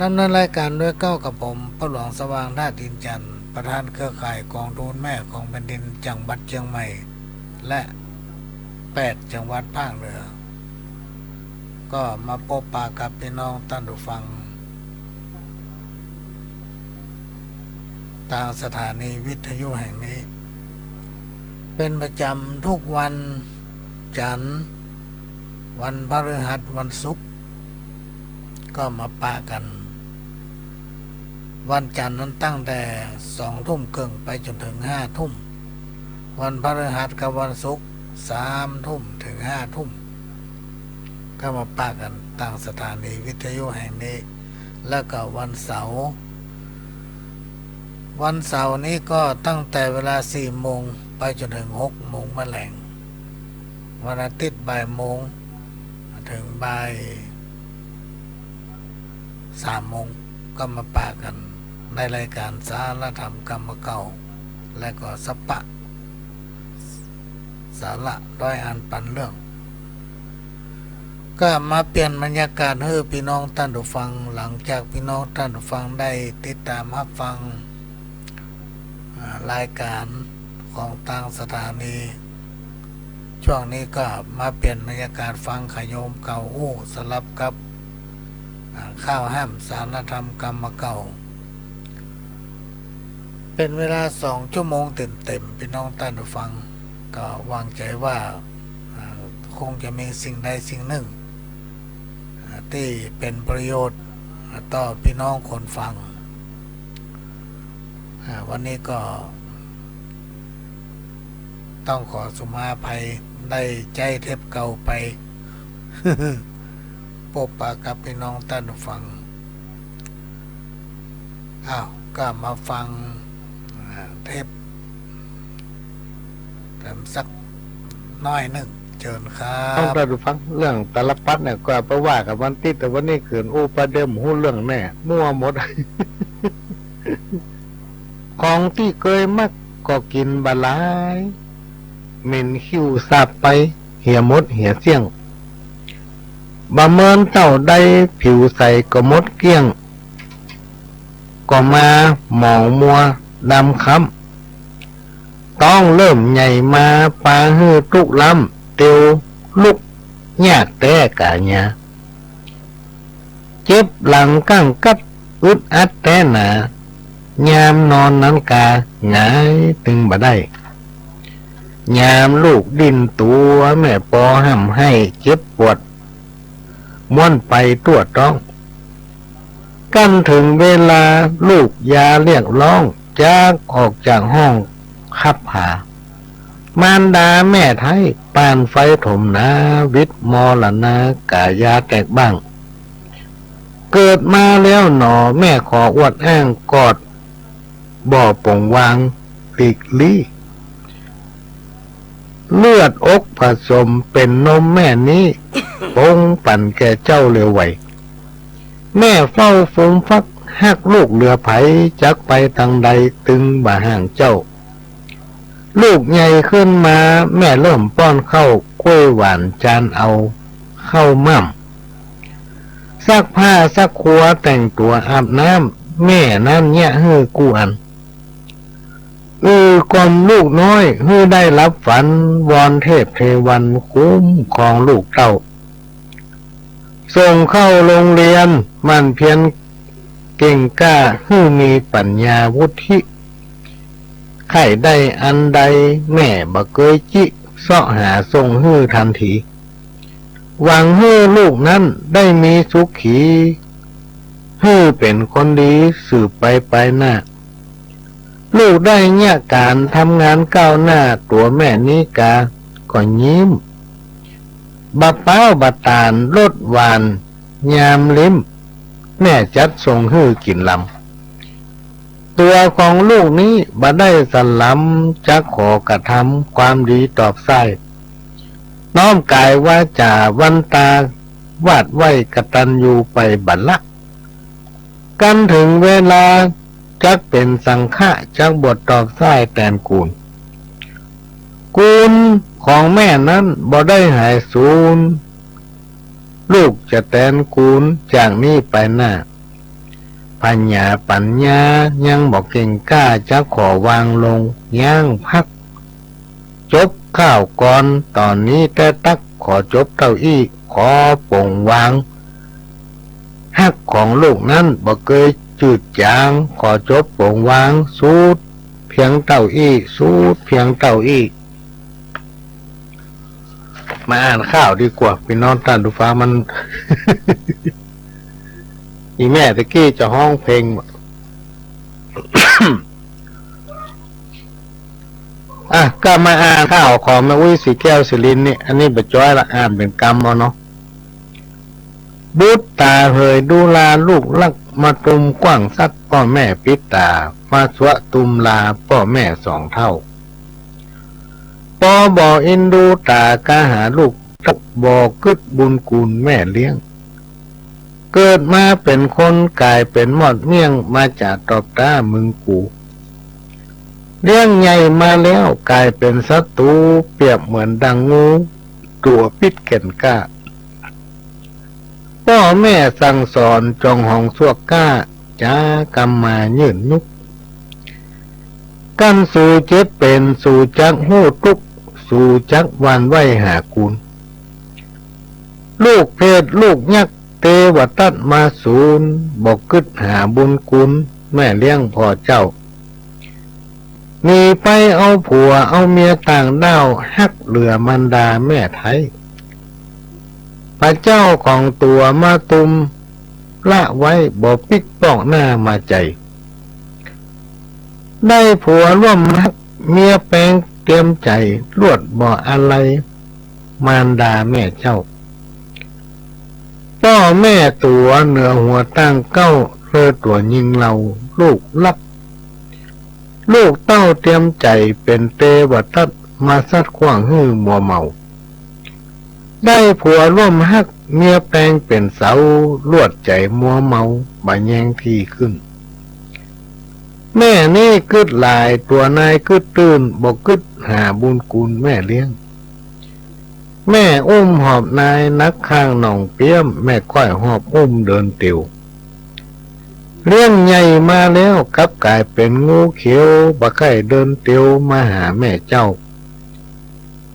ดำเนินรายการด้วยเก้ากับผมพระหลวงสว่างท่าดินจันทร์ประธานเครือข่ายกองทุนแม่ของแผ่นดินจังหวัดเชียงใหม่และ8 จังหวัดภาคเหนือก็มาพบปะกับพี่น้องท่านผู้ฟังทางสถานีวิทยุแห่งนี้เป็นประจำทุกวันจันทร์วันพฤหัสวันศุกร์ก็มาปะกันวันจันทร์นั้นตั้งแต่20:30ไปจนถึง5 ทุ่มวันพฤหัสกับวันศุกร์3 ทุ่มถึง5 ทุ่มก็มาปะกันตั้งสถานีวิทยุแห่งนี้แล้วก็วันเสาร์นี้ก็ตั้งแต่เวลา4 โมงไปจนถึง6 โมงแมลงวันอาทิตย์บ่ายโมงถึงบ่าย3 โมงก็มาปะกันในรายการสารธรรมกรรมเก่าและก็สปะสาระร้อยอันปันเรื่อง ก็มาเปลี่ยนบรรยากาศให้พี่น้องท่านผู้ฟังหลังจากพี่น้องท่านผู้ฟังได้ติดตามรับฟังรายการของทางสถานีช่วงนี้ก็มาเปลี่ยนบรรยากาศฟังขยมเก่าอู้สลับกับข้าวแห้มสารธรรมกรรมเก่าเป็นเวลา2 ชั่วโมงเต็มๆพี่น้องท่านผู้ฟังก็วางใจว่าคงจะมีสิ่งใดสิ่งหนึ่งที่เป็นประโยชน์ต่อพี่น้องคนฟังวันนี้ก็ต้องขอสุมาภัยได้ใจเทปเก่าไป พบปะกับพี่น้องท่านผู้ฟังก็มาฟังเทปสักน้อยหนึ่งเชิญครับ ต้องได้ดูฟังเรื่องตาลปัดเนี่ยก็เพราะว่ากับวันที่แต่วันนี้เกินประเดิมหูเรื่องแน่มั่วหมด ของที่เคยมักก็กินบาลายเหม็นหิวสาบไปเหี่ยมดเหี่ยเสี่ยงบะเมินเต่าใดผิวใสก็มดเกี้ยงก็มาหมองมัวดำค้ำต้องเริ่มใหญ่มาปาฮื้อตุกล้ำเตียวลุกยากแต่กะญาเจ็บหลังกั้งกัดอึดอัดแต่หนายามนอนนั้นกาหงายตึงบ่ได้ยามลูกดิ้นตัวแม่ปอห้ำให้เจ็บปวดม้วนไปตัวต้องกันถึงเวลาลูกยาเรียกร้องจากออกจากห้องขับหามารดาแม่ไทยปานไฟถมนาวิทย์มอละนากายาแตกบ้างเกิดมาแล้วหนอแม่ขออวดอ้างกอดบ่อป่งวางปีกลี่เลือดอกผสมเป็นนมแม่นี้ปงปั่นแก่เจ้าเร็วไหวแม่เฝ้าฟูมฟักหักลูกเรือไผจักไปทางใดตึงบ่าห่างเจ้าลูกใหญ่ขึ้นมาแม่เริ่มป้อนเข้ากล้วยหวานจานเอาเข้าม่ำซักผ้าซักครัวแต่งตัวอาบน้ำแม่น้ำเนี่ยฮื้อกวนกลมลูกน้อยฮื้อได้รับฝันวอนเทพเทวันคุ้มของลูกเต้าส่งเข้าโรงเรียนมันเพียรเก่งกล้าฮื้อมีปัญญาวุฒิไข่ได้อันใดแม่บ่เคยจิเสาะหาส่งฮื้อทันทีหวังฮื้อลูกนั้นได้มีสุขีฮื้อเป็นคนดีสืบไปหน้าลูกได้เนี่ยการทำงานก้าวหน้าตัวแม่นี้กาก็ยิ้มบะเป้าบะตาลรสหวานยามลิ้มแม่จัดส่งฮื้อกินลำตัวของลูกนี้บ่ได้สลัมจักขอกระทำความดีตอบไส้น้อมกายว่าจ่าวันตาวาดไว้กตัญญูไปบัลละกันถึงเวลาจักเป็นสังฆะจักบทตอบไส้แตนกูลของแม่นั้นบ่ได้หายสูญลูกจะแตนกูลจากนี้ไปหน้าปัญญายังบอกเก่งกล้าจะขอวางลงย่างพักจบข้าวก่อนตอนนี้แต่ตักขอจบเก้าอี้ขอป่งวางฮักของลูกนั้นบอกเคยจืดจางขอจบป่งวางสูดเพียงเก้าอี้สูดเพียงเก้าอี้มาอ่านข้าวดีกว่าพี่น้องท่านดูฟ้ามัน อีแม่ตะกี้จะห้องเพลง ก็มาอ่านข้าวของแม่อุ้ยสีแก้วสิรินนี่อันนี้บัดจ้อยละอ่านเป็นกรรมเอาเนาะบุตรตาเฮยดูลาลูกลักมาตุมกว้างสักพ่อแม่ปิดตามาสวะตุมลาพ่อแม่สองเท่าปอบ่ออินดูตากาหาลูกตักบ่อกึดบุญกุลแม่เลี้ยงเกิดมาเป็นคนกลายเป็นหมอดเมี่ยงมาจากตอบตามึงกูเลี้ยงใหญ่มาแล้วกลายเป็นศัตรูเปรียบเหมือนดังงูตัวปิดเก่นกล้า พ่อแม่สั่งสอนจองห้องสวกก้าจ้ากำมายืนนุกกันสู่เจ็บเป็นสู่จักหู้ทุกสู่จักวันไหวหากุลลูกเพศลูกยักษ์เทวตัดมาศูนย์บอกกึดหาบุญคุณแม่เลี้ยงพ่อเจ้าหนีไปเอาผัวเอาเมียต่างด้าวฮักเหลือมันดาแม่ไทยพระเจ้าของตัวมาตุมละไว้บ่ปิกป้องหน้ามาใจได้ผัวร่วมรักเมียแปลงเตรียมใจลวดบ่อะไรมารดาแม่เจ้าพ่อแม่ตัวเหนือหัวตั้งเก้าเลือตัวยิงเราลูกลับลูกเต้าเตรียมใจเป็นเตวตัดมาซัดขว้างหื้อมัวเมาได้ผัวร่วมฮักเมียแปลงเป็นเสาลวดใจมัวเมาบะแยงที่ขึ้นแม่นี่กึดหลายตัวนายกึดตื่นบอกกึดหาบุญคุณแม่เลี้ยงแม่อุ้มหอบนายนักข้างหนองเปี้ยมแม่ก้อยหอบอุ้มเดินเตียวเลี้ยงใหญ่มาแล้วกลับกลายเป็นงูเขียวบะไข่เดินเตียวมาหาแม่เจ้า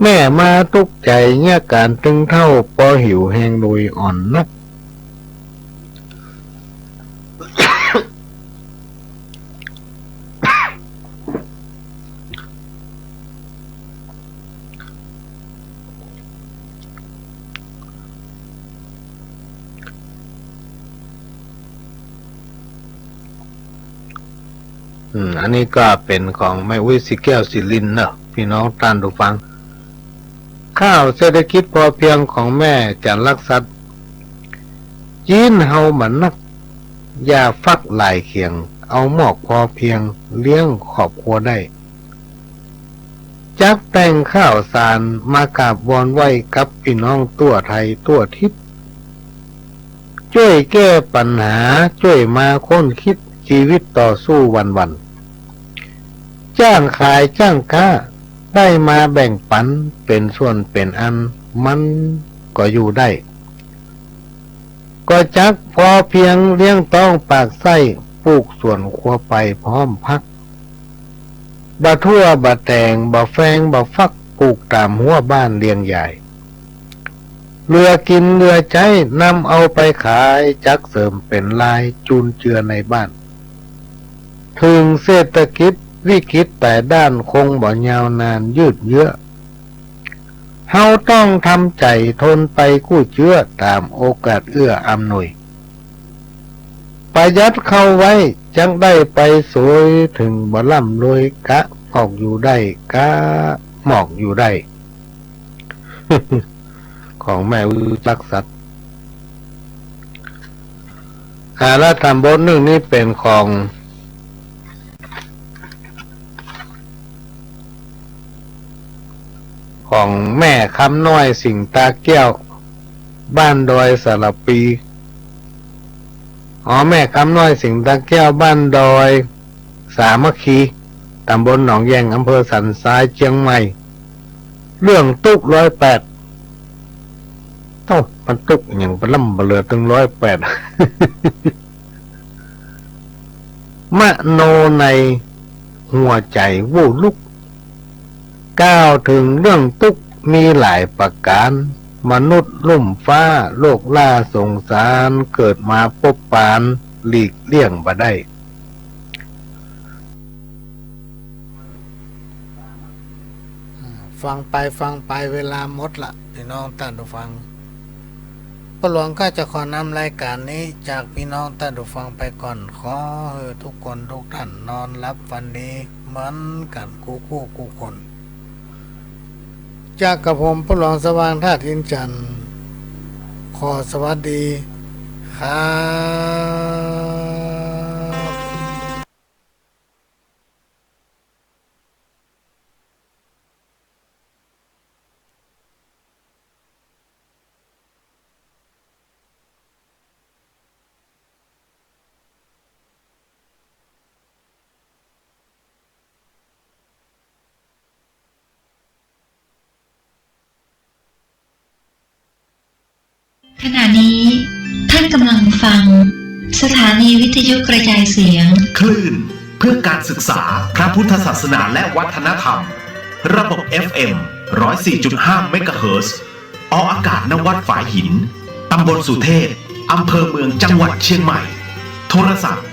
แม่มาตุกใจเนี่ยการตึงเท่าปอหิวแหงลุยอ่อนนักอันนี้ก็เป็นของแม่วิสิแก้วศิลินเนอะพี่น้องตานดูฟังข้าวเศรษฐกิจพอเพียงของแม่จะรักสัตว์จีนเฮาเหมือนนักยาฟักหลายเขียงเอาหมอกพอเพียงเลี้ยงครอบครัวได้จักแต่งข้าวสารมากราบวอนไหวกับพี่น้องตัวไทยตัวทิพย์ช่วยแก้ปัญหาช่วยมาค้นคิดชีวิตต่อสู้วันๆจ้างขายจ้างค้าได้มาแบ่งปันเป็นส่วนเป็นอันมันก็อยู่ได้ก็จักพอเพียงเลี้ยงต้องปากไส้ปลูกส่วนครัวไปพร้อมพักบะทั่วบะแตงบะแฟงบะฟักปลูกตามหัวบ้านเลี้ยงใหญ่เรือกินเรือใช้นำเอาไปขายจักเสริมเป็นลายจูนเจือในบ้านถึงเศรษฐกิจวิกฤตแต่ด้านคงบ่ยาวนานยืดเยื้อเฮาต้องทำใจทนไปกู้เชื้อตามโอกาสเอื้ออำนวยประหยัดเข้าไว้จังได้ไปสวยถึงบ่ล่ำรวยกะออกอยู่ได้กะหมอกอยู่ได้ ของแม่รักสัตว์และทำบทหนึ่งนี้เป็นของแม่คำน้อยสิงตาแก้วบ้านดอยสระปีแม่คำน้อยสิงตาแก้วบ้านดอยสามัคคีตำบลหนองแยงอำเภอสันทรายเชียงใหม่เรื่องตุก108มันตุกอย่างปล่ำเบลือถึง108 มโนในหัวใจวู่ลุกก้าวถึงเรื่องตุกมีหลายประการมนุษย์ลุ่มฟ้าโลกล่าสงสารเกิดมาพบปานหลีกเลี่ยงบ่ได้ฟังไปเวลาหมดละพี่น้องท่านผู้ฟังพ่อหลวงก็จะขอนำรายการนี้จากพี่น้องท่านผู้ฟังไปก่อนขอให้ทุกคนทุกท่านนอนรับฝันดีเหมือนกันคู่คนจากกับผมพ่อหลวงสว่างท่าทินจันทร์ขอสวัสดีครับ ขณะนี้ สถานีวิทยุกระจายเสียง คลื่นเพื่อการศึกษาพระพุทธศาสนาและวัฒนธรรม ระบบ FM 104.5 เมกะเฮิรตซ์ออกอากาศณวัดฝายหิน ตำบลสุเทพ อำเภอเมืองจังหวัดเชียงใหม่ โทรศัพท์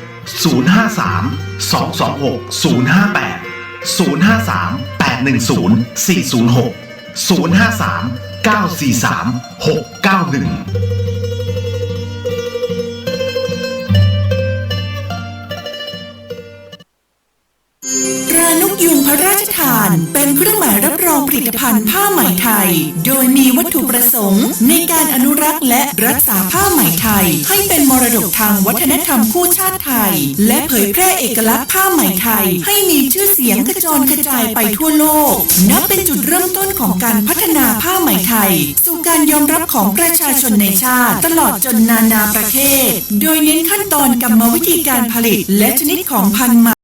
053-226-058 053-810-406 053-943-691ตรานกยุงพระราชทานเป็นเครื่องหมายรับรองผลิตภัณฑ์ผ้าไหมไทยโดยมีวัตถุประสงค์ในการอนุรักษ์และรักษาผ้าไหมไทยให้เป็นมรดกทางวัฒนธรรมคู่ชาติไทยและเผยแพร่เอกลักษณ์ผ้าไหมไทยให้มีชื่อเสียงกระจรกระจายไปทั่วโลกนับเป็นจุดเริ่มต้นของการพัฒนาผ้าไหมไทยสู่การยอมรับของประชาชนในชาติตลอดจนนานาประเทศโดยเน้นขั้นตอนกรรมวิธีการผลิตและชนิดของพันธุ์